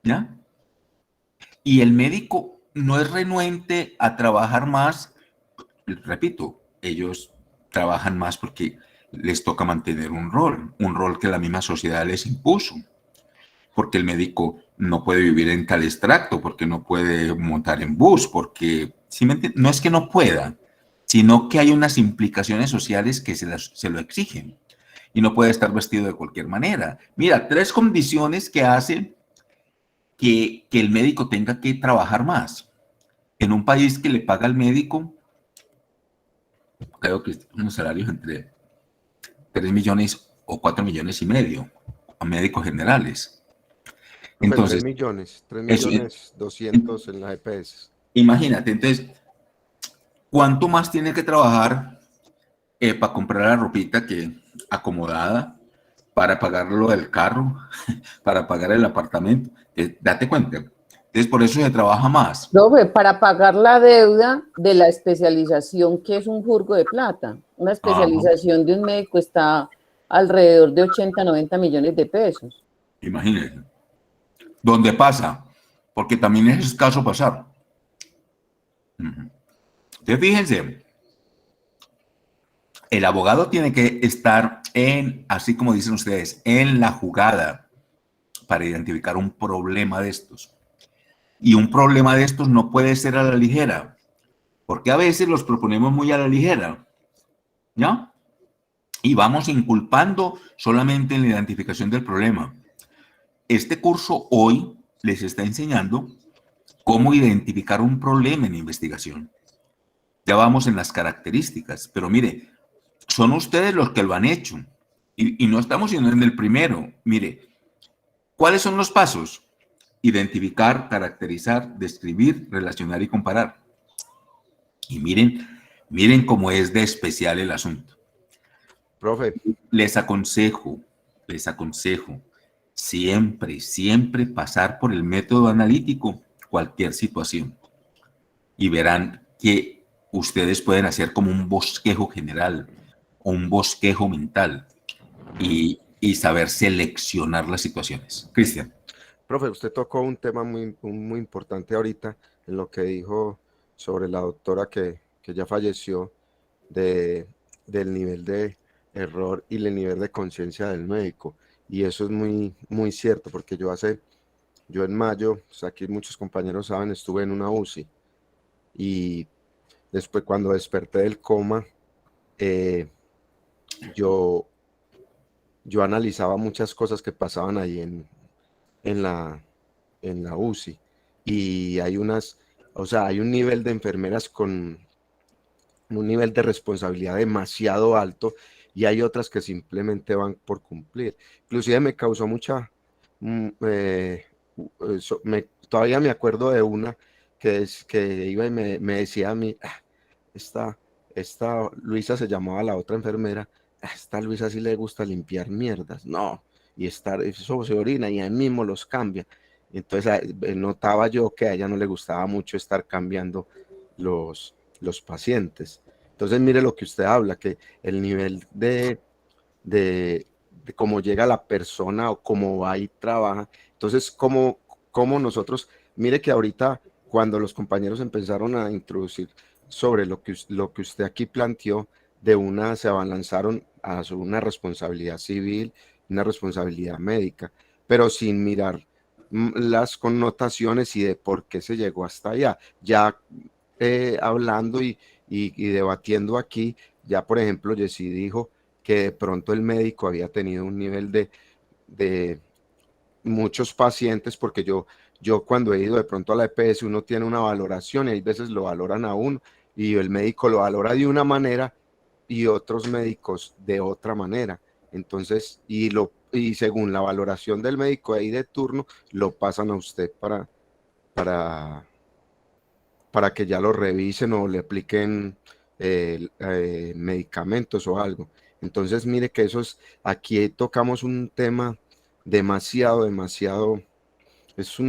¿ya? Y el médico no es renuente a trabajar más, repito, ellos trabajan más porque les toca mantener un rol que la misma sociedad les impuso, porque el médico no puede vivir en tal extracto, porque no puede montar en bus, porque ¿sí me entienden? No es que no pueda, sino que hay unas implicaciones sociales que se lo exigen y no puede estar vestido de cualquier manera. Mira, 3 condiciones que hacen que el médico tenga que trabajar más. En un país que le paga al médico, creo que unos salarios entre 3 millones o 4 millones y medio a médicos generales. Entonces, 3 millones 200 en las EPS. Imagínate, entonces, ¿cuánto más tiene que trabajar para comprar la ropita que acomodada, para pagar lo del carro, para pagar el apartamento? Date cuenta. Entonces, por eso se trabaja más. Profe, para pagar la deuda de la especialización, que es un jurgo de plata. Una especialización de un médico está alrededor de 80, 90 millones de pesos. Imagínense. ¿Dónde pasa? Porque también es escaso pasar. Entonces, fíjense, el abogado tiene que estar así como dicen ustedes, en la jugada para identificar un problema de estos. Y un problema de estos no puede ser a la ligera, porque a veces los proponemos muy a la ligera, ¿ya? Y vamos inculpando solamente en la identificación del problema. Este curso hoy les está enseñando cómo identificar un problema en investigación. Ya vamos en las características, pero mire, son ustedes los que lo han hecho. Y no estamos yendo en el primero. Mire, ¿cuáles son los pasos? Identificar, caracterizar, describir, relacionar y comparar. Y miren cómo es de especial el asunto. Profe. Les aconsejo, siempre pasar por el método analítico cualquier situación. Y verán que ustedes pueden hacer como un bosquejo general o un bosquejo mental y saber seleccionar las situaciones. Cristian. Profe, usted tocó un tema muy importante ahorita en lo que dijo sobre la doctora que ya falleció del nivel de error y el nivel de conciencia del médico. Y eso es muy cierto, porque yo en mayo, pues aquí muchos compañeros saben, estuve en una UCI y después cuando desperté del coma, yo analizaba muchas cosas que pasaban ahí en la UCI, y hay hay un nivel de enfermeras con un nivel de responsabilidad demasiado alto, y hay otras que simplemente van por cumplir. Inclusive me causó mucha, todavía me acuerdo de una que iba y me decía a mí, esta Luisa, se llamaba la otra enfermera, a esta Luisa sí le gusta limpiar mierdas, no, y eso se orina y ahí mismo los cambia. Entonces notaba yo que a ella no le gustaba mucho estar cambiando los pacientes. Entonces mire lo que usted habla, que el nivel de cómo llega la persona o cómo va y trabaja. Entonces, cómo nosotros, mire que ahorita cuando los compañeros empezaron a introducir sobre lo que usted aquí planteó, se abalanzaron a una responsabilidad civil, una responsabilidad médica, pero sin mirar las connotaciones y de por qué se llegó hasta allá. Ya hablando y debatiendo aquí, ya por ejemplo, Jessy dijo que de pronto el médico había tenido un nivel de muchos pacientes, porque yo cuando he ido de pronto a la EPS, uno tiene una valoración y hay veces lo valoran a uno y el médico lo valora de una manera y otros médicos de otra manera. Entonces, y según la valoración del médico ahí de turno, lo pasan a usted para que ya lo revisen o le apliquen medicamentos o algo. Entonces, mire que aquí tocamos un tema demasiado, es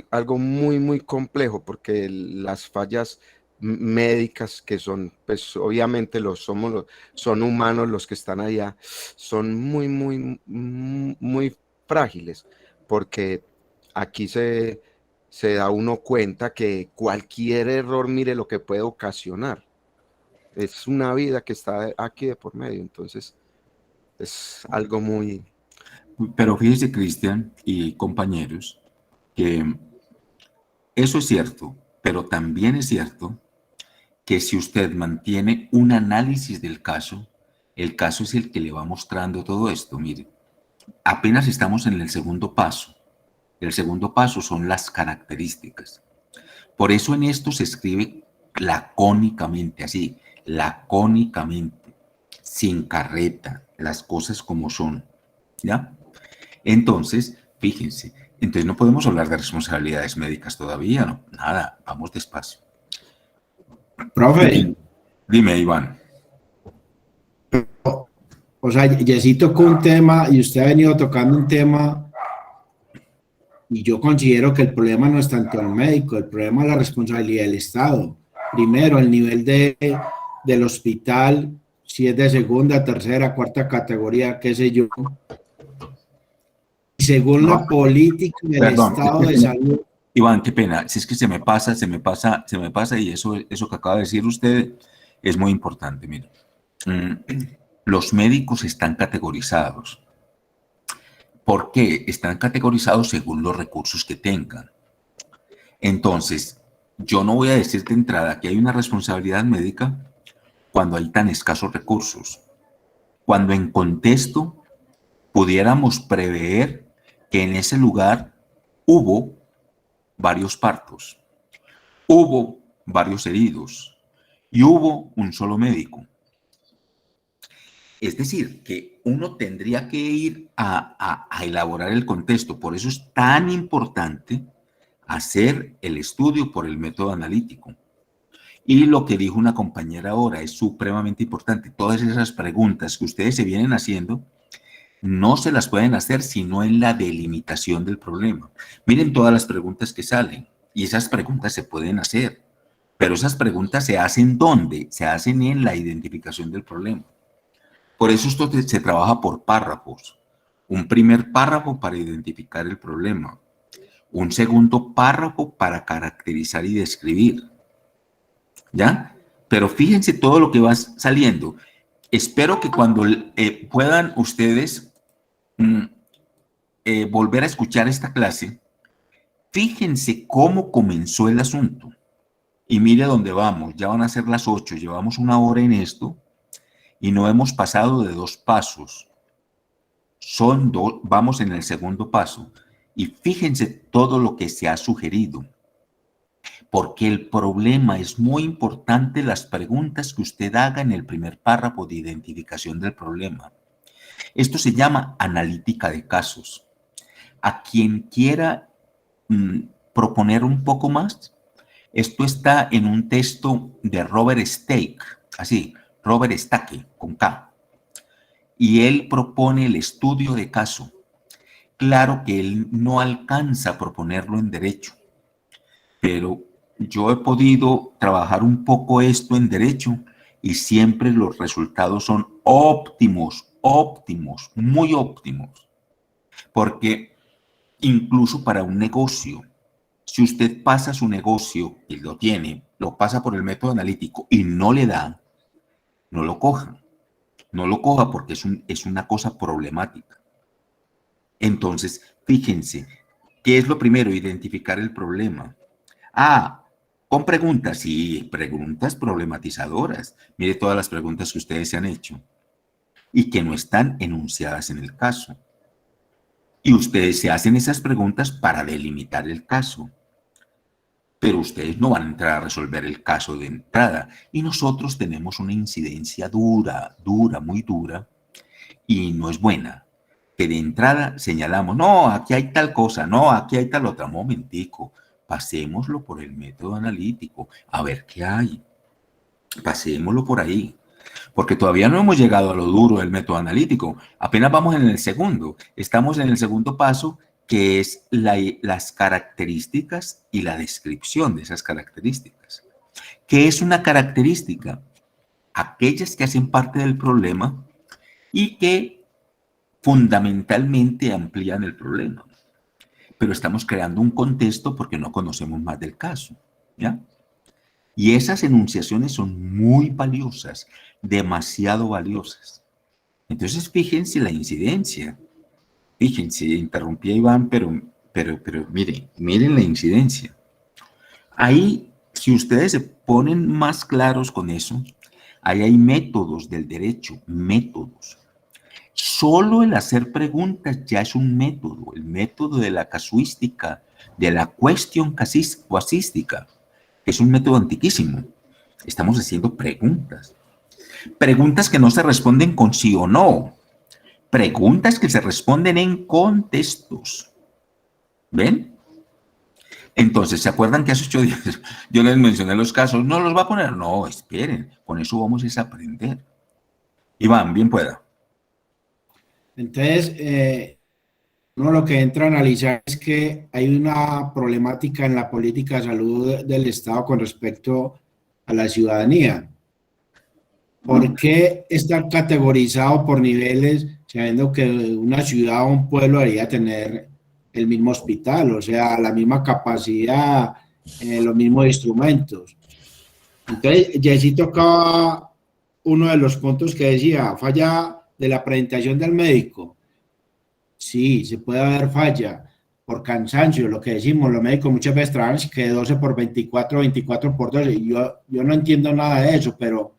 algo muy, muy complejo, porque las fallas médicas que son, pues obviamente son humanos los que están allá, son muy, muy, muy frágiles, porque aquí se da uno cuenta que cualquier error, mire lo que puede ocasionar. Es una vida que está aquí de por medio, entonces es algo muy... Pero fíjese, Cristian y compañeros, que eso es cierto, pero también es cierto que si usted mantiene un análisis del caso, el caso es el que le va mostrando todo esto. Mire, apenas estamos en el segundo paso. El segundo paso son las características. Por eso en esto se escribe lacónicamente, así, lacónicamente, sin carreta, las cosas como son, ¿ya? Entonces, fíjense, entonces no podemos hablar de responsabilidades médicas todavía, ¿no? Nada, vamos despacio. Profe. Dime, Iván. O sea, Jessy tocó un tema y usted ha venido tocando un tema, y yo considero que el problema no es tanto el médico, el problema es la responsabilidad del Estado. Primero, el nivel del hospital, si es de segunda, tercera, cuarta categoría, qué sé yo. Y según la política del Estado de salud. Iván, qué pena, si es que se me pasa, y eso que acaba de decir usted es muy importante. Mire, los médicos están categorizados. ¿Por qué? Están categorizados según los recursos que tengan. Entonces, yo no voy a decir de entrada que hay una responsabilidad médica cuando hay tan escasos recursos. Cuando en contexto pudiéramos prever que en ese lugar hubo varios partos, hubo varios heridos y hubo un solo médico. Es decir, que uno tendría que ir a elaborar el contexto. Por eso es tan importante hacer el estudio por el método analítico. Y lo que dijo una compañera ahora es supremamente importante. Todas esas preguntas que ustedes se vienen haciendo, no se las pueden hacer sino en la delimitación del problema. Miren todas las preguntas que salen, y esas preguntas se pueden hacer, pero esas preguntas se hacen ¿dónde? Se hacen en la identificación del problema. Por eso esto se trabaja por párrafos. Un primer párrafo para identificar el problema. Un segundo párrafo para caracterizar y describir. ¿Ya? Pero fíjense todo lo que va saliendo. Espero que cuando puedan ustedes volver a escuchar esta clase, Fíjense cómo comenzó el asunto. Y mire dónde vamos. Ya van a ser las 8. Llevamos 1 hora en esto y no hemos pasado de 2 pasos. Vamos en el segundo paso. Y fíjense todo lo que se ha sugerido. Porque el problema es muy importante las preguntas que usted haga en el primer párrafo de identificación del problema. Esto se llama analítica de casos. A quien quiera proponer un poco más, esto está en un texto de Robert Stake, así, Robert Stake, con K. Y él propone el estudio de caso. Claro que él no alcanza a proponerlo en derecho, pero yo he podido trabajar un poco esto en derecho y siempre los resultados son óptimos, óptimos, muy óptimos. Porque incluso para un negocio, si usted pasa su negocio y lo tiene, lo pasa por el método analítico y no le da, no lo coja. No lo coja porque es una cosa problemática. Entonces, fíjense, ¿qué es lo primero? Identificar el problema. Con preguntas, sí, preguntas problematizadoras. Mire todas las preguntas que ustedes se han hecho y que no están enunciadas en el caso. Y ustedes se hacen esas preguntas para delimitar el caso. Pero ustedes no van a entrar a resolver el caso de entrada. Y nosotros tenemos una incidencia dura, muy dura, y no es buena. Que de entrada señalamos, no, aquí hay tal cosa, no, aquí hay tal otra. Momentico, pasémoslo por el método analítico, a ver qué hay. Pasémoslo por ahí. Porque todavía no hemos llegado a lo duro del método analítico. Apenas vamos en el segundo. Estamos en el segundo paso, que es las características y la descripción de esas características. ¿Qué es una característica? Aquellas que hacen parte del problema y que fundamentalmente amplían el problema. Pero estamos creando un contexto porque no conocemos más del caso, ¿ya? Y esas enunciaciones son muy valiosas, demasiado valiosas. Entonces, fíjense la incidencia. Fíjense, interrumpí a Iván, pero miren la incidencia. Ahí, si ustedes se ponen más claros con eso, ahí hay métodos del derecho, métodos. Solo el hacer preguntas ya es un método, el método de la casuística, de la cuestión casuística, que es un método antiquísimo. Estamos haciendo preguntas. Preguntas que no se responden con sí o no. Preguntas que se responden en contextos. ¿Ven? Entonces, ¿se acuerdan que hace 8 días yo les mencioné los casos? ¿No los va a poner? No, esperen. Con eso vamos a aprender. Iván, bien pueda. Entonces, uno lo que entra a analizar es que hay una problemática en la política de salud del Estado con respecto a la ciudadanía. ¿Por qué está categorizado por niveles, sabiendo que una ciudad o un pueblo debería tener el mismo hospital, o sea, la misma capacidad, los mismos instrumentos? Entonces, Jessy tocaba uno de los puntos que decía, falla de la presentación del médico. Sí, se puede haber falla por cansancio, lo que decimos, los médicos muchas veces trabajan que 12 por 24, 24 por 12. Yo no entiendo nada de eso, pero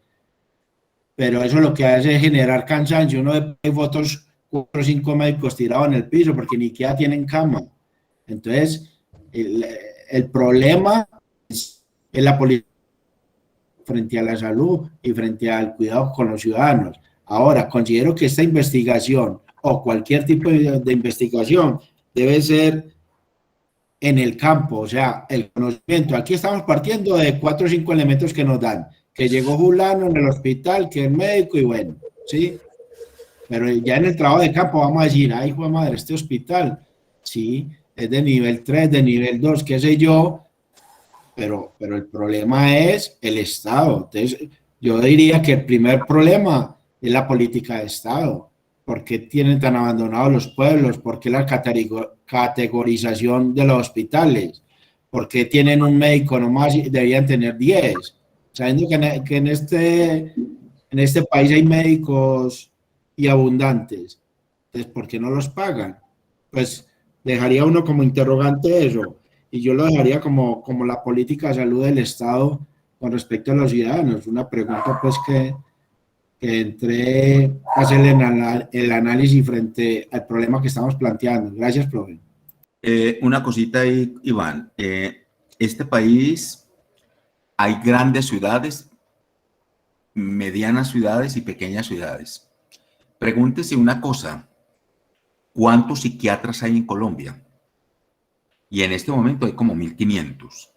eso lo que hace es generar cansancio. Uno ve fotos, 4 o 5 médicos tirados en el piso porque ni siquiera tienen cama. Entonces, el problema es la política frente a la salud y frente al cuidado con los ciudadanos. Ahora, considero que esta investigación o cualquier tipo de investigación debe ser en el campo, o sea, el conocimiento. Aquí estamos partiendo de 4 o 5 elementos que nos dan, que llegó fulano en el hospital, que es médico y bueno, ¿sí? Pero ya en el trabajo de campo vamos a decir, ay, hijo de madre, este hospital, sí, es de nivel 3, de nivel 2, qué sé yo, pero el problema es el Estado. Entonces, yo diría que el primer problema es la política de Estado. ¿Por qué tienen tan abandonados los pueblos? ¿Por qué la categorización de los hospitales? ¿Por qué tienen un médico nomás y deberían tener 10? Sabiendo que en este país hay médicos y abundantes. Entonces, ¿por qué no los pagan? Pues dejaría uno como interrogante eso. y yo lo dejaría como la política de salud del Estado con respecto a los ciudadanos. Una pregunta pues que entré a hacer el análisis frente al problema que estamos planteando. Gracias, profe. Una cosita ahí, Iván. Este país hay grandes ciudades, medianas ciudades y pequeñas ciudades. Pregúntese una cosa, ¿cuántos psiquiatras hay en Colombia? Y en este momento hay como 1.500.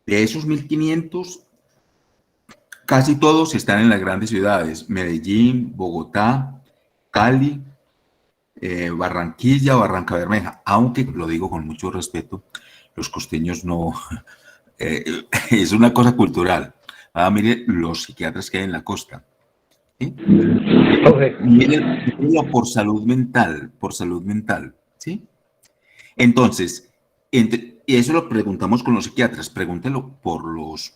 De esos 1.500, casi todos están en las grandes ciudades, Medellín, Bogotá, Cali, Barranquilla, Barrancabermeja, aunque lo digo con mucho respeto, los costeños no, es una cosa cultural. Mire los psiquiatras que hay en la costa. ¿Sí? Mírenlo por salud mental, ¿sí? Entonces, y eso lo preguntamos con los psiquiatras, pregúntelo por los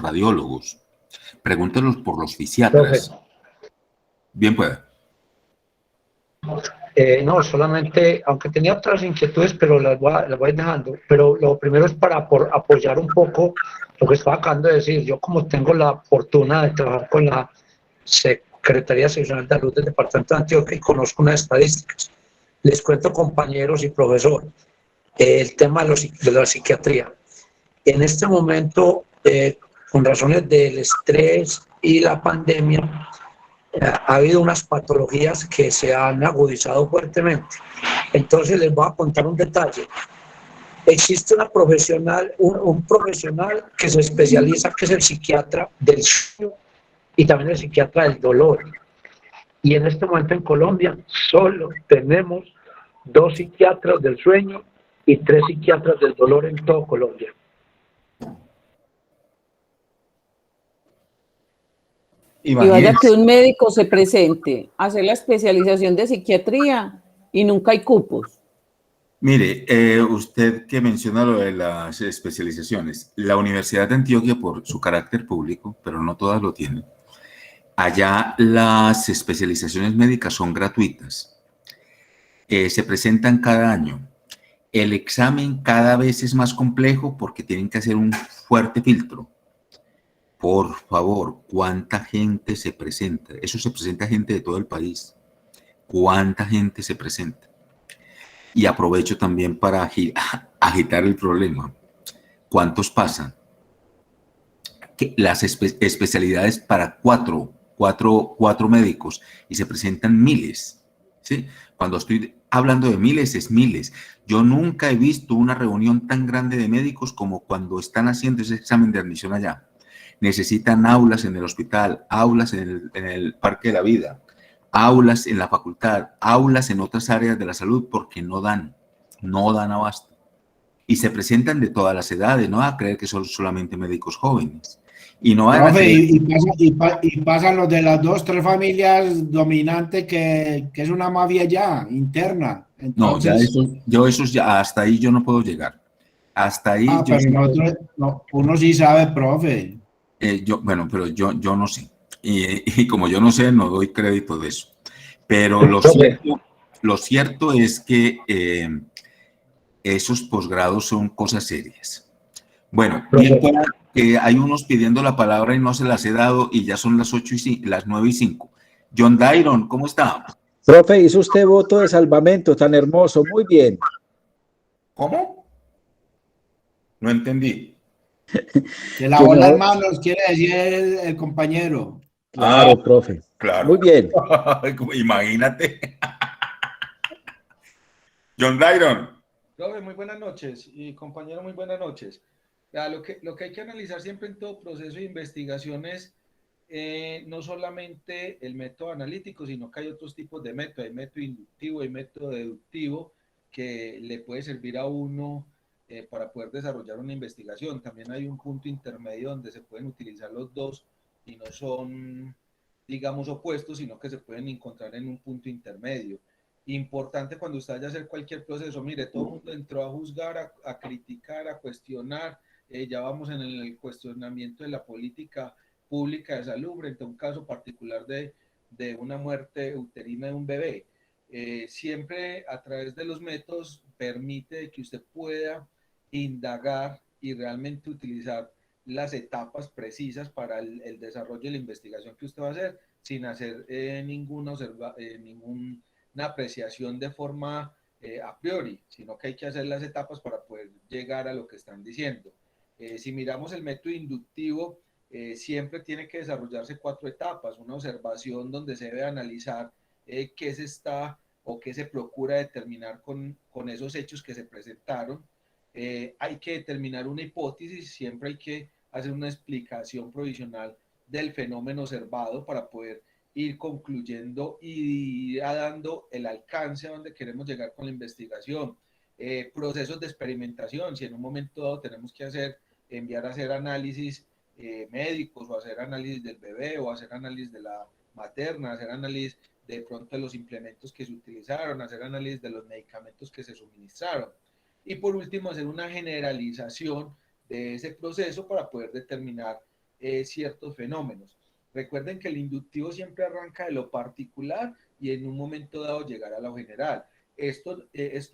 radiólogos, pregúntelos por los fisiatras. Bien pueda. No, solamente, aunque tenía otras inquietudes, pero las voy a ir dejando. Pero lo primero es para apoyar un poco lo que estaba acabando de decir. Yo, como tengo la fortuna de trabajar con la Secretaría Seccional de Salud del Departamento de Antioquia y conozco unas estadísticas, les cuento, compañeros y profesor, el tema de la psiquiatría. En este momento, con razones del estrés y la pandemia, ha habido unas patologías que se han agudizado fuertemente. Entonces les voy a contar un detalle. Existe un profesional que se especializa, que es el psiquiatra del sueño y también el psiquiatra del dolor. Y en este momento en Colombia solo tenemos 2 psiquiatras del sueño y 3 psiquiatras del dolor en todo Colombia. Y vaya que un médico se presente a hacer la especialización de psiquiatría y nunca hay cupos. Mire, usted que menciona lo de las especializaciones, la Universidad de Antioquia, por su carácter público, pero no todas lo tienen, allá las especializaciones médicas son gratuitas. Se presentan cada año. El examen cada vez es más complejo porque tienen que hacer un fuerte filtro. Por favor, ¿cuánta gente se presenta? Eso se presenta gente de todo el país. ¿Cuánta gente se presenta? Y aprovecho también para agitar el problema. ¿Cuántos pasan? Que las especialidades para cuatro médicos y se presentan miles, ¿sí? Cuando estoy hablando de miles, es miles. Yo nunca he visto una reunión tan grande de médicos como cuando están haciendo ese examen de admisión allá. Necesitan aulas en el hospital, aulas en el Parque de la Vida, aulas en la facultad, aulas en otras áreas de la salud, porque no dan abasto. Y se presentan de todas las edades, no va a creer que son solamente médicos jóvenes. Y no van a creer... y pasan los de las 2, 3 familias dominantes que es una mafia ya, interna. Entonces, no, ya ya hasta ahí yo no puedo llegar. Hasta ahí yo... pero nosotros, uno sí sabe, profe. Pero yo no sé. Y como yo no sé, no doy crédito de eso. Pero lo cierto es que esos posgrados son cosas serias. Bueno, bien, hay unos pidiendo la palabra y no se las he dado y ya son las 9:05. John Dairon, ¿cómo está? Profe, hizo usted voto de salvamento tan hermoso, muy bien. ¿Cómo? No entendí. Se lavó las manos, quiere decir el compañero. Claro, profe. Claro. Muy bien. Imagínate. John Dairon. Profe, muy buenas noches y compañero, muy buenas noches. Lo que hay que analizar siempre en todo proceso de investigación es no solamente el método analítico, sino que hay otros tipos de método. Hay método inductivo, hay método deductivo que le puede servir a uno para poder desarrollar una investigación. También hay un punto intermedio donde se pueden utilizar los dos y no son, digamos, opuestos, sino que se pueden encontrar en un punto intermedio. Importante cuando usted vaya a hacer cualquier proceso, mire, todo el mundo entró a juzgar, a criticar, a cuestionar, ya vamos en el cuestionamiento de la política pública de salud frente a un caso particular de una muerte uterina de un bebé. Siempre a través de los métodos permite que usted pueda indagar y realmente utilizar las etapas precisas para el desarrollo de la investigación que usted va a hacer, sin hacer ninguna apreciación de forma a priori, sino que hay que hacer las etapas para poder llegar a lo que están diciendo. Si miramos el método inductivo, siempre tiene que desarrollarse 4 etapas: una observación donde se debe analizar qué se está o qué se procura determinar con esos hechos que se presentaron. Hay que determinar una hipótesis, siempre hay que hacer una explicación provisional del fenómeno observado para poder ir concluyendo y ir dando el alcance a donde queremos llegar con la investigación. Procesos de experimentación, si en un momento dado tenemos que enviar a hacer análisis médicos, o hacer análisis del bebé, o hacer análisis de la materna, hacer análisis de pronto de los implementos que se utilizaron, hacer análisis de los medicamentos que se suministraron. Y por último, hacer una generalización de ese proceso para poder determinar ciertos fenómenos. Recuerden que el inductivo siempre arranca de lo particular y en un momento dado llegar a lo general. Esto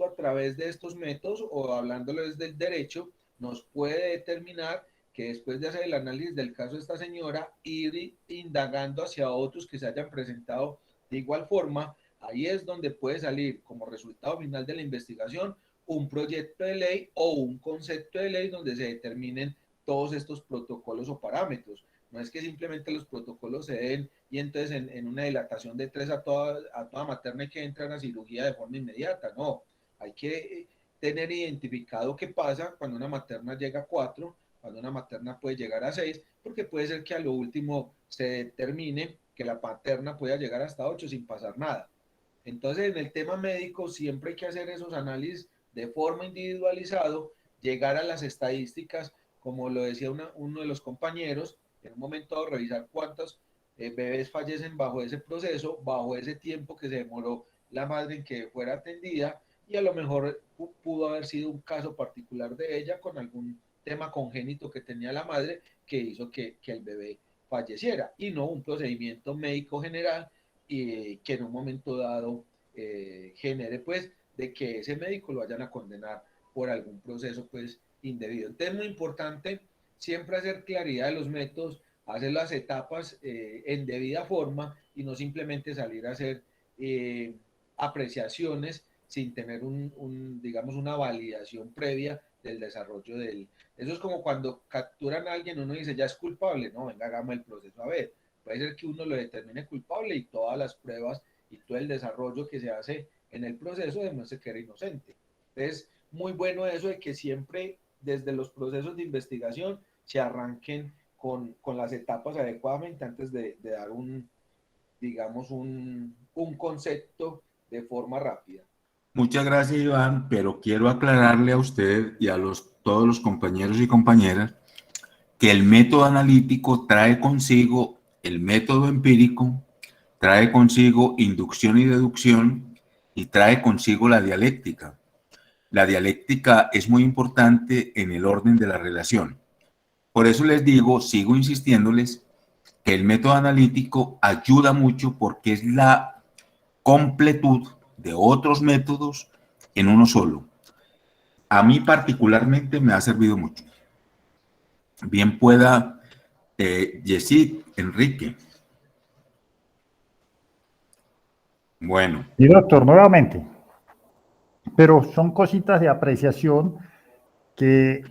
a través de estos métodos, o hablándolo desde el derecho, nos puede determinar que después de hacer el análisis del caso de esta señora, ir indagando hacia otros que se hayan presentado de igual forma. Ahí es donde puede salir como resultado final de la investigación un proyecto de ley o un concepto de ley donde se determinen todos estos protocolos o parámetros. No es que simplemente los protocolos se den y entonces en una dilatación de 3 a toda materna hay que entrar a cirugía de forma inmediata. No, hay que tener identificado qué pasa cuando una materna llega a 4, cuando una materna puede llegar a 6, porque puede ser que a lo último se determine que la materna pueda llegar hasta 8 sin pasar nada. Entonces, en el tema médico siempre hay que hacer esos análisis de forma individualizado, llegar a las estadísticas, como lo decía uno de los compañeros, en un momento dado revisar cuántos bebés fallecen bajo ese proceso, bajo ese tiempo que se demoró la madre en que fuera atendida, y a lo mejor pudo haber sido un caso particular de ella con algún tema congénito que tenía la madre que hizo que el bebé falleciera, y no un procedimiento médico general que en un momento dado genere pues de que ese médico lo vayan a condenar por algún proceso pues indebido. Entonces es muy importante siempre hacer claridad de los métodos, hacer las etapas en debida forma y no simplemente salir a hacer apreciaciones sin tener digamos una validación previa del desarrollo del... Eso es como cuando capturan a alguien, uno dice ya es culpable, no, venga, hagamos el proceso a ver. Puede ser que uno lo determine culpable y todas las pruebas y todo el desarrollo que se hace en el proceso demuestre que era inocente. Entonces, muy bueno eso de que siempre desde los procesos de investigación se arranquen con las etapas adecuadamente antes de dar digamos, un concepto de forma rápida. Muchas gracias, Iván, pero quiero aclararle a usted y a todos los compañeros y compañeras que el método analítico trae consigo el método empírico, trae consigo inducción y deducción y trae consigo la dialéctica. La dialéctica es muy importante en el orden de la relación. Por eso les digo, sigo insistiéndoles, que el método analítico ayuda mucho porque es la completud de otros métodos en uno solo. A mí particularmente me ha servido mucho. Bien pueda Yesid, Enrique. Bueno. Y doctor, nuevamente, pero son cositas de apreciación que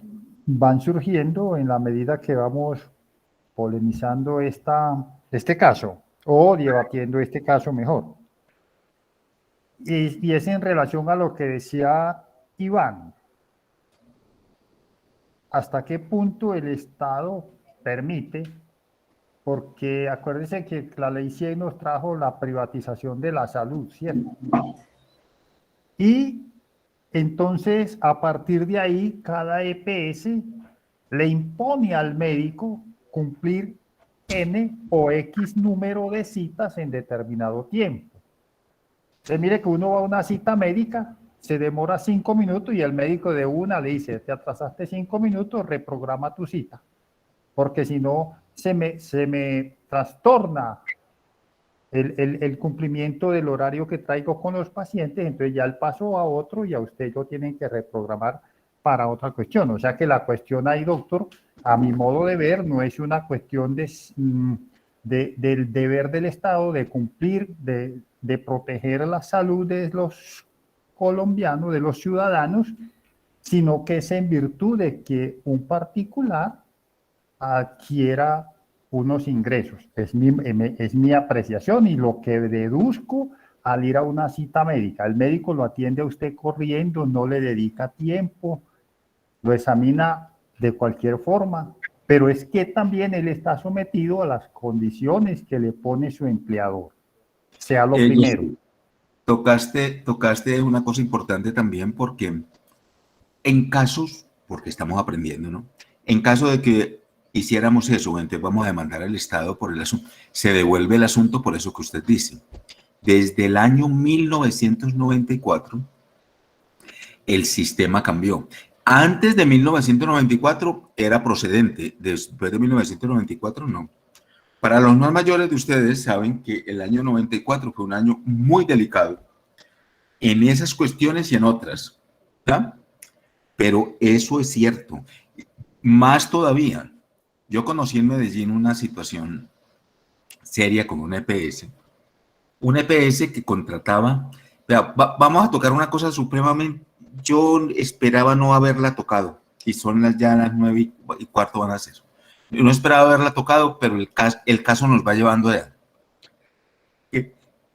van surgiendo en la medida que vamos polemizando este caso o debatiendo este caso mejor. Y es en relación a lo que decía Iván. ¿Hasta qué punto el Estado permite? Porque acuérdense que la ley 100 nos trajo la privatización de la salud, ¿cierto? Y entonces, a partir de ahí, cada EPS le impone al médico cumplir N o X número de citas en determinado tiempo. Entonces, mire que uno va a una cita médica, se demora 5 minutos y el médico de una le dice, te atrasaste 5 minutos, reprograma tu cita, porque si no se me trastorna el cumplimiento del horario que traigo con los pacientes, entonces ya el paso a otro y a usted lo tienen que reprogramar para otra cuestión. O sea que la cuestión ahí, doctor, a mi modo de ver, no es una cuestión del deber del Estado de cumplir, de proteger la salud de los colombianos, de los ciudadanos, sino que es en virtud de que un particular adquiera unos ingresos. Es mi apreciación y lo que deduzco al ir a una cita médica. El médico lo atiende a usted corriendo, no le dedica tiempo, lo examina de cualquier forma, pero es que también él está sometido a las condiciones que le pone su empleador, sea lo primero. Tocaste una cosa importante también porque en casos, porque estamos aprendiendo, ¿no? En caso de que hiciéramos eso, entonces vamos a demandar al Estado por el asunto, se devuelve el asunto por eso que usted dice. Desde el año 1994, el sistema cambió. Antes de 1994 era procedente, después de 1994 no. Para los más mayores de ustedes saben que el año 94 fue un año muy delicado en esas cuestiones y en otras, ¿verdad? Pero eso es cierto. Más todavía, yo conocí en Medellín una situación seria con una EPS que contrataba, vamos a tocar una cosa supremamente, yo esperaba no haberla tocado, y son ya las 9:15 van a ser. Yo no esperaba haberla tocado, pero el caso nos va llevando allá.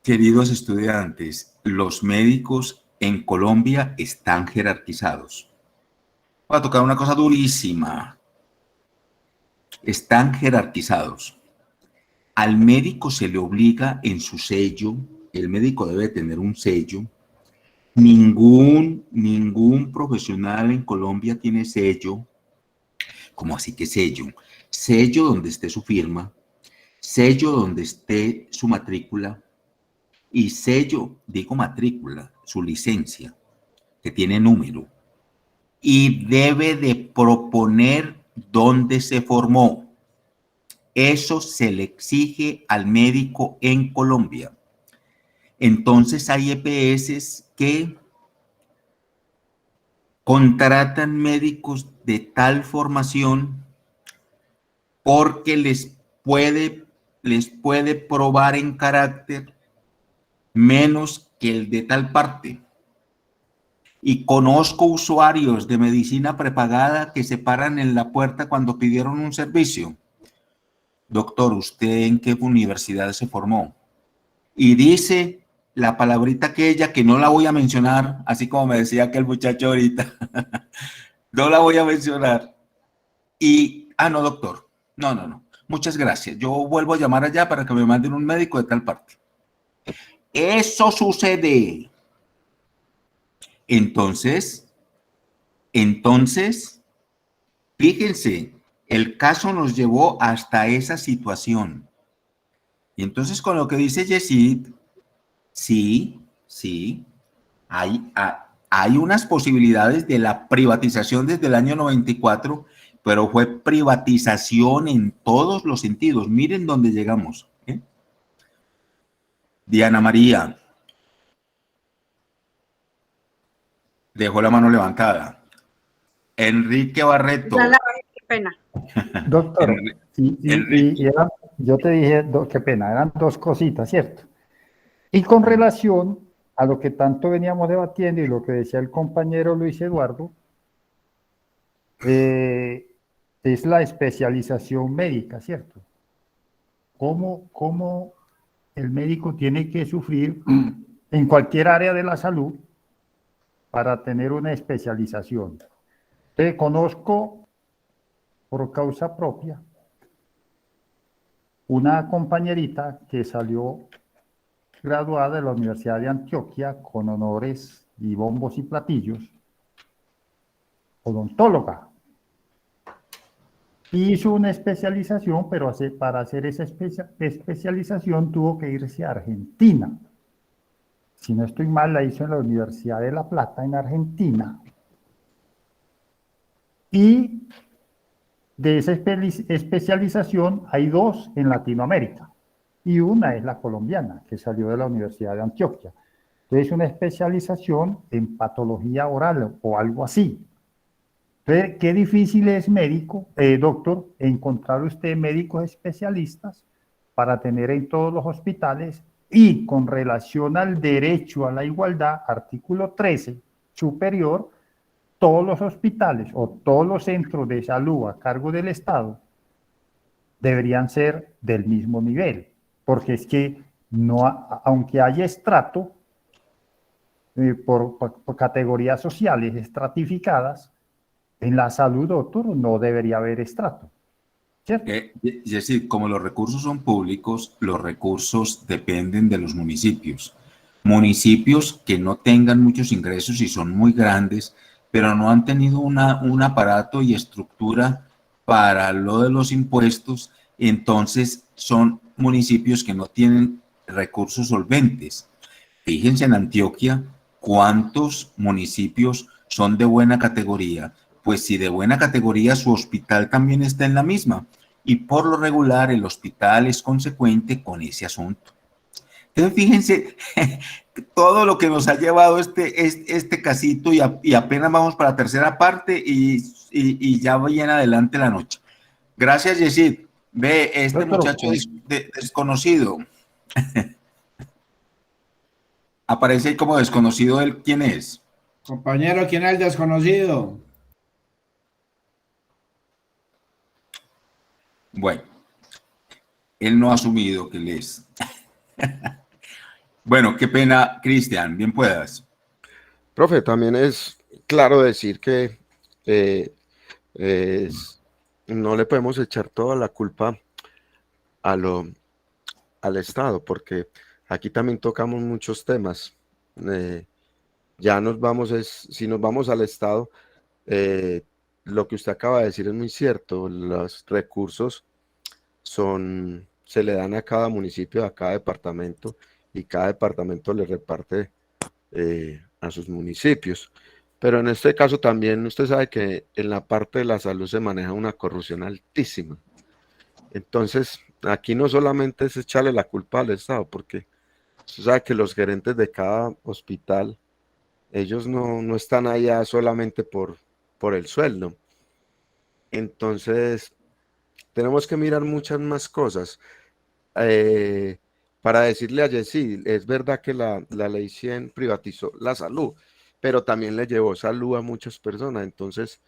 Queridos estudiantes, los médicos en Colombia están jerarquizados. Voy a tocar una cosa durísima. Están jerarquizados. Al médico se le obliga en su sello, el médico debe tener un sello. Ningún profesional en Colombia tiene sello. ¿Cómo así que sello? Sello donde esté su firma, sello donde esté su matrícula y sello, digo matrícula, su licencia, que tiene número. Y debe de proponer dónde se formó. Eso se le exige al médico en Colombia. Entonces hay EPS que contratan médicos de tal formación porque les puede probar en carácter menos que el de tal parte. Y conozco usuarios de medicina prepagada que se paran en la puerta cuando pidieron un servicio. Doctor, ¿usted en qué universidad se formó? Y dice la palabrita aquella que no la voy a mencionar, así como me decía aquel muchacho ahorita. No la voy a mencionar. Y, no, doctor. No. Muchas gracias. Yo vuelvo a llamar allá para que me manden un médico de tal parte. Eso sucede. Entonces, fíjense, el caso nos llevó hasta esa situación. Y entonces con lo que dice Yesid, sí, hay unas posibilidades de la privatización desde el año 94, pero fue privatización en todos los sentidos. Miren dónde llegamos. Diana María. Dejó la mano levantada. Enrique Barreto. Qué pena. Doctor, yo te dije, qué pena, eran dos cositas, ¿cierto? Y con relación a lo que tanto veníamos debatiendo y lo que decía el compañero Luis Eduardo, es la especialización médica, ¿cierto? ¿Cómo el médico tiene que sufrir en cualquier área de la salud para tener una especialización? Te conozco por causa propia una compañerita que salió graduada de la Universidad de Antioquia con honores y bombos y platillos, odontóloga. Hizo una especialización, pero para hacer esa especialización tuvo que irse a Argentina. Si no estoy mal, la hizo en la Universidad de La Plata, en Argentina. Y de esa especialización hay dos en Latinoamérica. y una es la colombiana, que salió de la Universidad de Antioquia. Entonces, una especialización en patología oral o algo así. Entonces, qué difícil es doctor, encontrar usted médicos especialistas para tener en todos los hospitales y con relación al derecho a la igualdad, artículo 13 superior, todos los hospitales o todos los centros de salud a cargo del Estado deberían ser del mismo nivel, porque es que no, aunque haya estrato por categorías sociales estratificadas, en la salud, doctor, no debería haber estrato. ¿Cierto? Es decir, como los recursos son públicos, los recursos dependen de los municipios. Municipios que no tengan muchos ingresos y son muy grandes, pero no han tenido un aparato y estructura para lo de los impuestos, entonces son municipios que no tienen recursos solventes. Fíjense en Antioquia cuántos municipios son de buena categoría. Pues si de buena categoría, su hospital también está en la misma. Y por lo regular, el hospital es consecuente con ese asunto. Entonces, fíjense todo lo que nos ha llevado este casito y apenas vamos para la tercera parte y ya viene adelante la noche. Gracias, Yesid. Ve, este muchacho desconocido. Aparece ahí como desconocido. ¿Él quién es? Compañero, ¿quién es el desconocido? Bueno, él no ha asumido que él es. Bueno, qué pena, Cristian, bien puedas. Profe, también es claro decir que no le podemos echar toda la culpa al Estado, porque aquí también tocamos muchos temas. Si nos vamos al Estado, lo que usted acaba de decir es muy cierto. Los recursos se le dan a cada municipio, a cada departamento, y cada departamento le reparte a sus municipios. Pero en este caso también usted sabe que en la parte de la salud se maneja una corrupción altísima. Entonces, aquí no solamente es echarle la culpa al Estado, porque usted sabe que los gerentes de cada hospital, ellos no están allá solamente por el sueldo. Entonces, tenemos que mirar muchas más cosas. Para decirle a Yesid, es verdad que la ley 100 privatizó la salud, pero también le llevó salud a muchas personas. Entonces,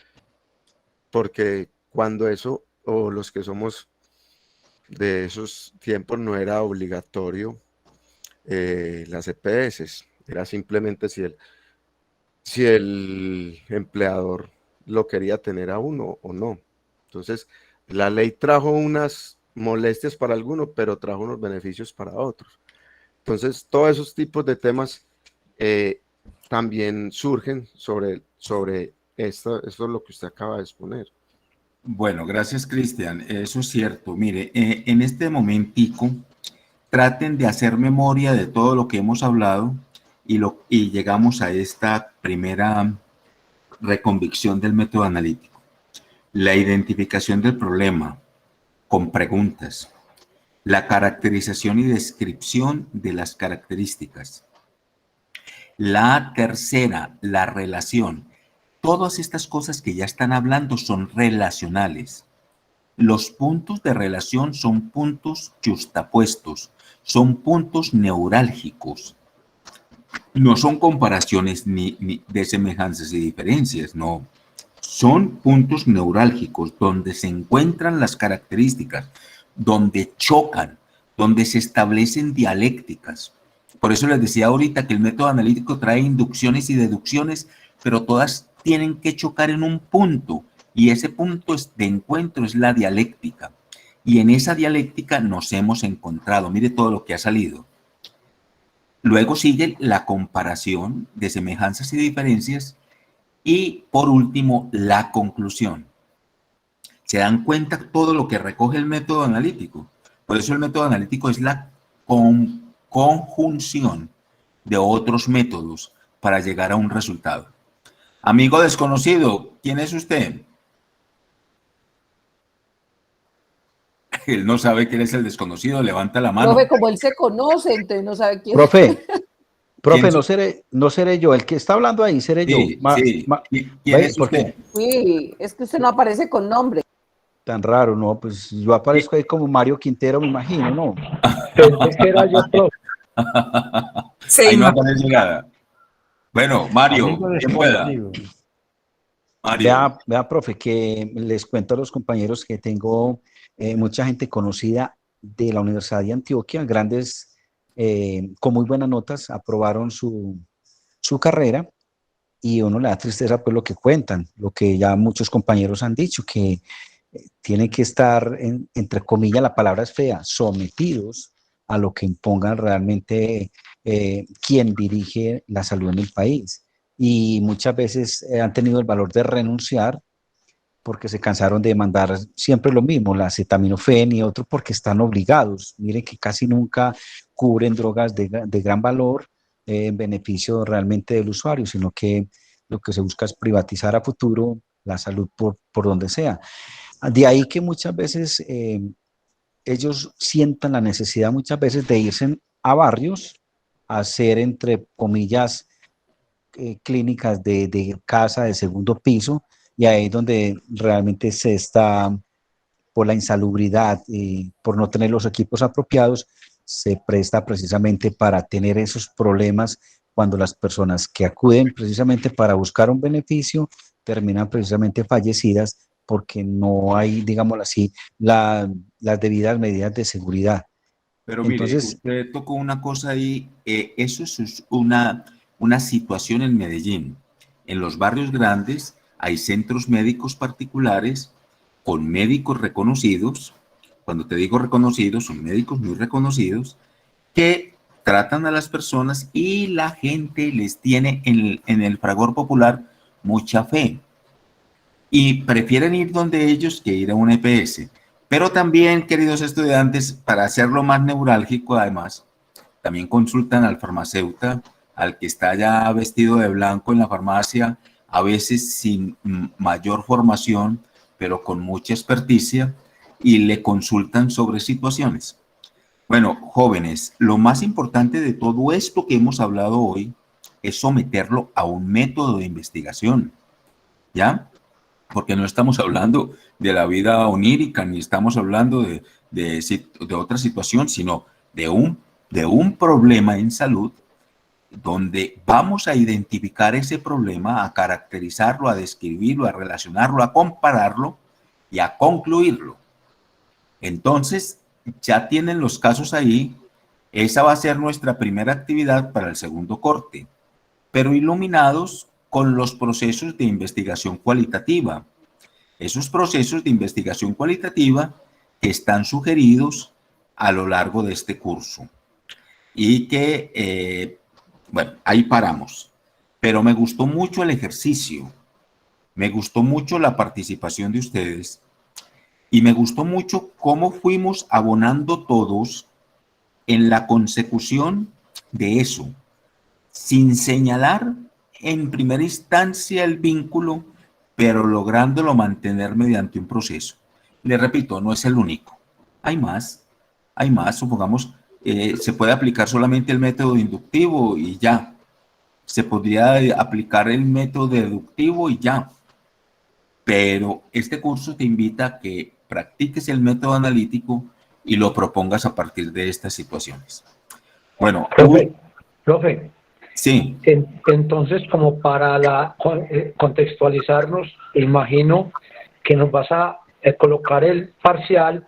porque cuando eso, o los que somos de esos tiempos, no era obligatorio las EPS, era simplemente si el empleador lo quería tener a uno o no. Entonces, la ley trajo unas molestias para algunos, pero trajo unos beneficios para otros. Entonces, todos esos tipos de temas también surgen sobre esto es lo que usted acaba de exponer. Bueno, gracias, Cristian. Eso es cierto. Mire, en este momentico, traten de hacer memoria de todo lo que hemos hablado y llegamos a esta primera reconvicción del método analítico. La identificación del problema con preguntas, la caracterización y descripción de las características. La tercera, la relación. Todas estas cosas que ya están hablando son relacionales. Los puntos de relación son puntos justapuestos, son puntos neurálgicos. No son comparaciones ni de semejanzas y diferencias, no. Son puntos neurálgicos donde se encuentran las características, donde chocan, donde se establecen dialécticas. Por eso les decía ahorita que el método analítico trae inducciones y deducciones, pero todas tienen que chocar en un punto, y ese punto de encuentro es la dialéctica. Y en esa dialéctica nos hemos encontrado. Mire todo lo que ha salido. Luego sigue la comparación de semejanzas y diferencias. Y por último, la conclusión. ¿Se dan cuenta todo lo que recoge el método analítico? Por eso el método analítico es la conjunción de otros métodos para llegar a un resultado. Amigo desconocido, ¿quién es usted? Él no sabe que él es el desconocido, levanta la mano. Profe, como él se conoce, entonces no sabe quién Profe, ¿Quién no seré yo, el que está hablando ahí seré yo. Sí, sí. ¿Quién es ¿Por usted? qué? Sí, es que usted no aparece con nombre. Tan raro, ¿no? Pues yo aparezco ahí como Mario Quintero, me imagino, ¿no? Pensé que era yo, profe. Ahí no aparece nada. Bueno, Mario, Amigo ¿quién pueda? desconocido. Mario. Vea, profe, que les cuento a los compañeros que tengo mucha gente conocida de la Universidad de Antioquia, grandes, con muy buenas notas, aprobaron su carrera y uno le da tristeza pues lo que cuentan, lo que ya muchos compañeros han dicho, que tienen que estar, entre comillas, la palabra es fea, sometidos a lo que impongan realmente quien dirige la salud en el país. Y muchas veces han tenido el valor de renunciar porque se cansaron de mandar siempre lo mismo, la acetaminofén y otro, porque están obligados. Miren que casi nunca cubren drogas de gran valor en beneficio realmente del usuario, sino que lo que se busca es privatizar a futuro la salud por donde sea. De ahí que muchas veces ellos sientan la necesidad muchas veces de irse a barrios a hacer, entre comillas, clínicas de casa de segundo piso, y ahí es donde realmente se está, por la insalubridad y por no tener los equipos apropiados, se presta precisamente para tener esos problemas cuando las personas que acuden precisamente para buscar un beneficio terminan precisamente fallecidas porque no hay, digámoslo así, las debidas medidas de seguridad. Pero mire, Entonces, usted tocó una cosa ahí, eso es una situación en Medellín. En los barrios grandes hay centros médicos particulares con médicos reconocidos. Cuando te digo reconocidos, son médicos muy reconocidos que tratan a las personas y la gente les tiene en el fragor popular mucha fe y prefieren ir donde ellos que ir a un EPS. Pero también, queridos estudiantes, para hacerlo más neurálgico, además, también consultan al farmacéutico, al que está ya vestido de blanco en la farmacia, a veces sin mayor formación, pero con mucha experticia, y le consultan sobre situaciones. Bueno, jóvenes, lo más importante de todo esto que hemos hablado hoy es someterlo a un método de investigación, ¿ya? Porque no estamos hablando de la vida onírica, ni estamos hablando de otra situación, sino de un problema en salud donde vamos a identificar ese problema, a caracterizarlo, a describirlo, a relacionarlo, a compararlo y a concluirlo. Entonces, ya tienen los casos ahí. Esa va a ser nuestra primera actividad para el segundo corte, pero iluminados con los procesos de investigación cualitativa. Esos procesos de investigación cualitativa que están sugeridos a lo largo de este curso. Y que, bueno, ahí paramos. Pero me gustó mucho el ejercicio, me gustó mucho la participación de ustedes y me gustó mucho cómo fuimos abonando todos en la consecución de eso, sin señalar en primera instancia el vínculo, pero lográndolo mantener mediante un proceso. Le repito, no es el único. Hay más, supongamos, se puede aplicar solamente el método inductivo y ya. Se podría aplicar el método deductivo y ya. Pero este curso te invita a que practiques el método analítico y lo propongas a partir de estas situaciones. Bueno, profe. Sí. Entonces, como para contextualizarnos, imagino que nos vas a colocar el parcial,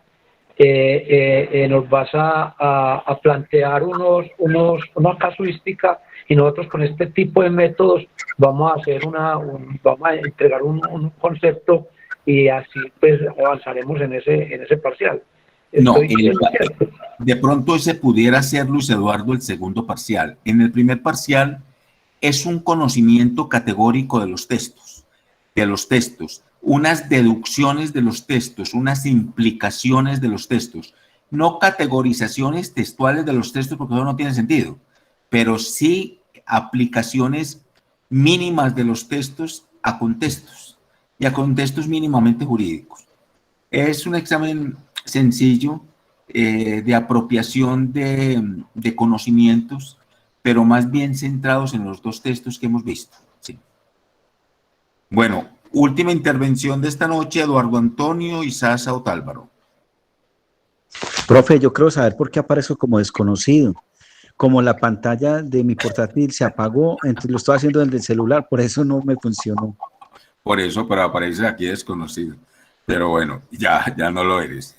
nos vas a plantear una casuística y nosotros con este tipo de métodos vamos a hacer vamos a entregar un concepto y así pues avanzaremos en ese parcial. No, de pronto ese pudiera ser, Luis Eduardo, el segundo parcial. En el primer parcial es un conocimiento categórico de los textos, unas deducciones de los textos, unas implicaciones de los textos, no categorizaciones textuales de los textos porque eso no tiene sentido, pero sí aplicaciones mínimas de los textos a contextos y a contextos mínimamente jurídicos. Es un examen sencillo de apropiación de conocimientos, pero más bien centrados en los dos textos que hemos visto. Sí. Bueno, última intervención de esta noche, Eduardo Antonio Izaza Otálvaro. Profe, yo creo saber por qué aparezco como desconocido. Como la pantalla de mi portátil se apagó, entonces lo estoy haciendo desde el celular, por eso no me funcionó. Por eso, pero aparece aquí desconocido. Pero bueno, ya no lo eres.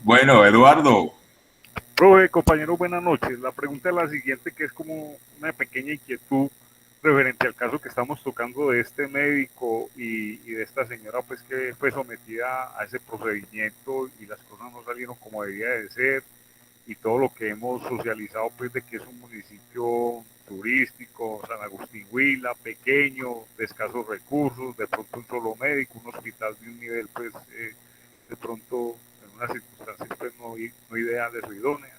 Bueno, Eduardo. Profe, compañero, buenas noches. La pregunta es la siguiente, que es como una pequeña inquietud referente al caso que estamos tocando de este médico y de esta señora pues que fue sometida a ese procedimiento y las cosas no salieron como debía de ser, y todo lo que hemos socializado pues de que es un municipio turístico, San Agustín Huila, pequeño, de escasos recursos, de pronto un solo médico, un hospital de un nivel pues de pronto en unas circunstancias pues no ideales o idóneas.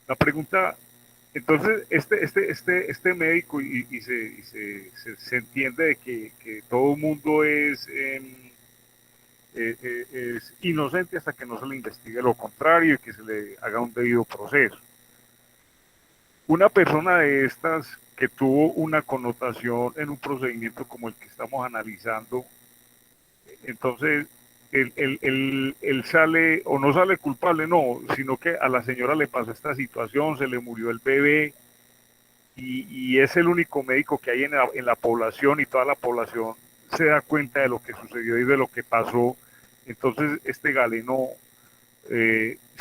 La pregunta, entonces este médico y se entiende de que todo el mundo es inocente hasta que no se le investigue lo contrario y que se le haga un debido proceso. Una persona de estas que tuvo una connotación en un procedimiento como el que estamos analizando, entonces él sale o no sale culpable, no, sino que a la señora le pasó esta situación, se le murió el bebé y es el único médico que hay en la población, y toda la población se da cuenta de lo que sucedió y de lo que pasó. Entonces este galeno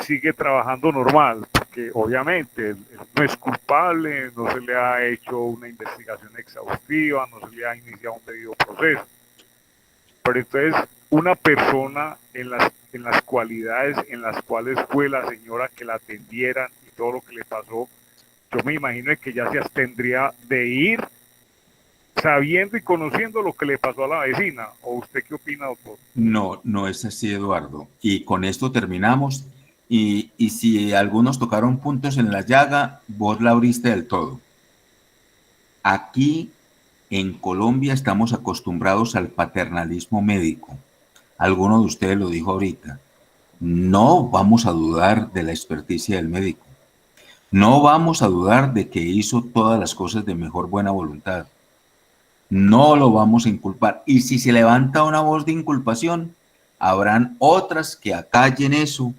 sigue trabajando normal, porque obviamente él no es culpable, no se le ha hecho una investigación exhaustiva, no se le ha iniciado un debido proceso. Pero entonces una persona en las cualidades en las cuales fue la señora que la atendieran y todo lo que le pasó, yo me imagino que ya se abstendría de ir sabiendo y conociendo lo que le pasó a la vecina. ¿O usted qué opina, doctor? No es así, Eduardo. Y con esto terminamos. Y si algunos tocaron puntos en la llaga, vos la abriste del todo. Aquí en Colombia estamos acostumbrados al paternalismo médico. Alguno de ustedes lo dijo ahorita. No vamos a dudar de la experticia del médico. No vamos a dudar de que hizo todas las cosas de mejor buena voluntad. No lo vamos a inculpar. Y si se levanta una voz de inculpación, habrán otras que acallen eso,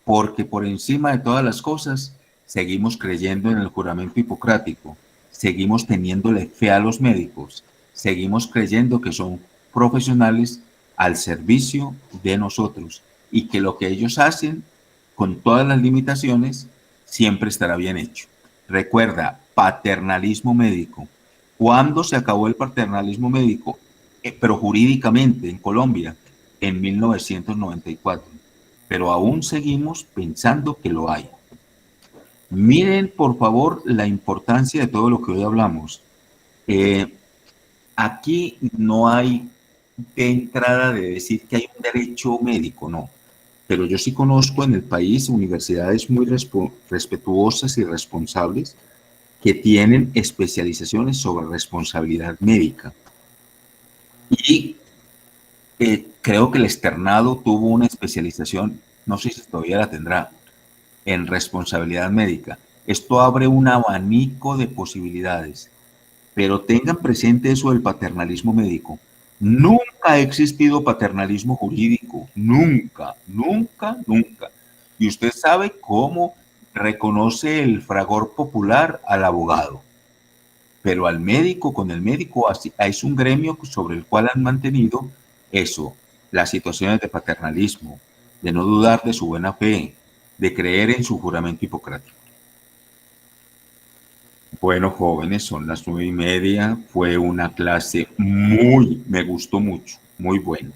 porque por encima de todas las cosas seguimos creyendo en el juramento hipocrático, seguimos teniéndole fe a los médicos, seguimos creyendo que son profesionales al servicio de nosotros y que lo que ellos hacen, con todas las limitaciones, siempre estará bien hecho. Recuerda, paternalismo médico. ¿Cuándo se acabó el paternalismo médico? Pero jurídicamente en Colombia, en 1994. Pero aún seguimos pensando que lo hay. Miren, por favor, la importancia de todo lo que hoy hablamos. Aquí no hay de entrada de decir que hay un derecho médico, no. Pero yo sí conozco en el país universidades muy respetuosas y responsables que tienen especializaciones sobre responsabilidad médica. Y creo que el externado tuvo una especialización, no sé si todavía la tendrá, en responsabilidad médica. Esto abre un abanico de posibilidades, pero tengan presente eso del paternalismo médico. Nunca ha existido paternalismo jurídico, nunca. Y usted sabe cómo reconoce el fragor popular al abogado, pero al médico, con el médico, es un gremio sobre el cual han mantenido eso, las situaciones de paternalismo, de no dudar de su buena fe, de creer en su juramento hipocrático. Bueno, jóvenes, son las 9:30. Fue una clase me gustó mucho, muy buena.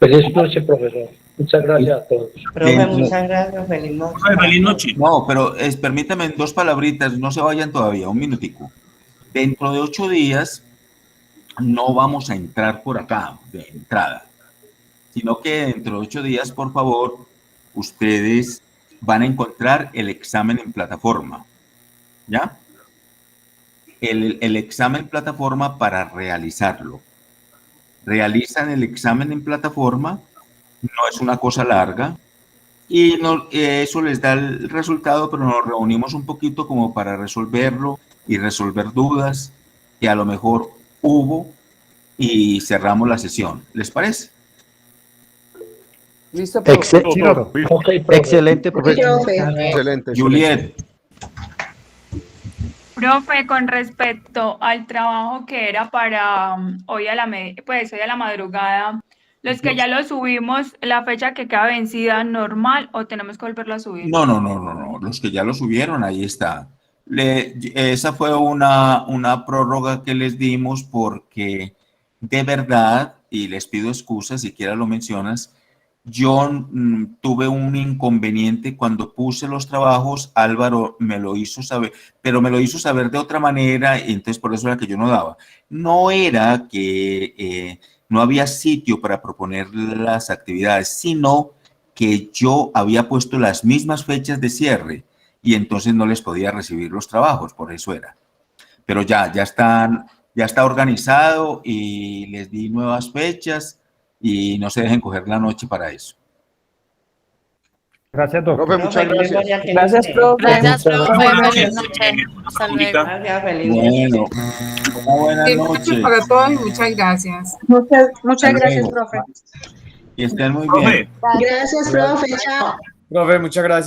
Feliz noche, profesor. Muchas gracias a todos. Profe, muchas gracias. Feliz noche. Feliz noche. No, pero permítame en 2 palabritas, no se vayan todavía, un minutico. Dentro de 8 días no vamos a entrar por acá de entrada, sino que dentro de 8 días, por favor, ustedes van a encontrar el examen en plataforma, ¿ya? El examen plataforma para realizarlo. Realizan el examen en plataforma, no es una cosa larga, y eso les da el resultado, pero nos reunimos un poquito como para resolverlo y resolver dudas que a lo mejor hubo y cerramos la sesión. ¿Les parece? Listo, profe. Excelente, profesor. Excelente. Juliet. Profe, con respecto al trabajo que era para hoy a la madrugada, los que ya lo subimos, la fecha que queda vencida, ¿normal o tenemos que volverlo a subir? No. Los que ya lo subieron, ahí está. Esa fue una prórroga que les dimos porque de verdad, y les pido excusas, siquiera lo mencionas, yo tuve un inconveniente cuando puse los trabajos. Álvaro me lo hizo saber, pero me lo hizo saber de otra manera, y entonces por eso era que yo no daba. No era que no había sitio para proponer las actividades, sino que yo había puesto las mismas fechas de cierre y entonces no les podía recibir los trabajos, por eso era. Pero ya está organizado y les di nuevas fechas y no se dejen coger la noche para eso. Gracias, doctor. Profe, muchas gracias. Gracias, profe. Gracias, profe. Buenas Feliz noches. noche. Hasta luego. Gracias, feliz Bueno, buenas noches. Para todos, muchas gracias. Muchas gracias, luego. profe. Y estén muy bien. Gracias, profe. Chao. Profe, muchas gracias.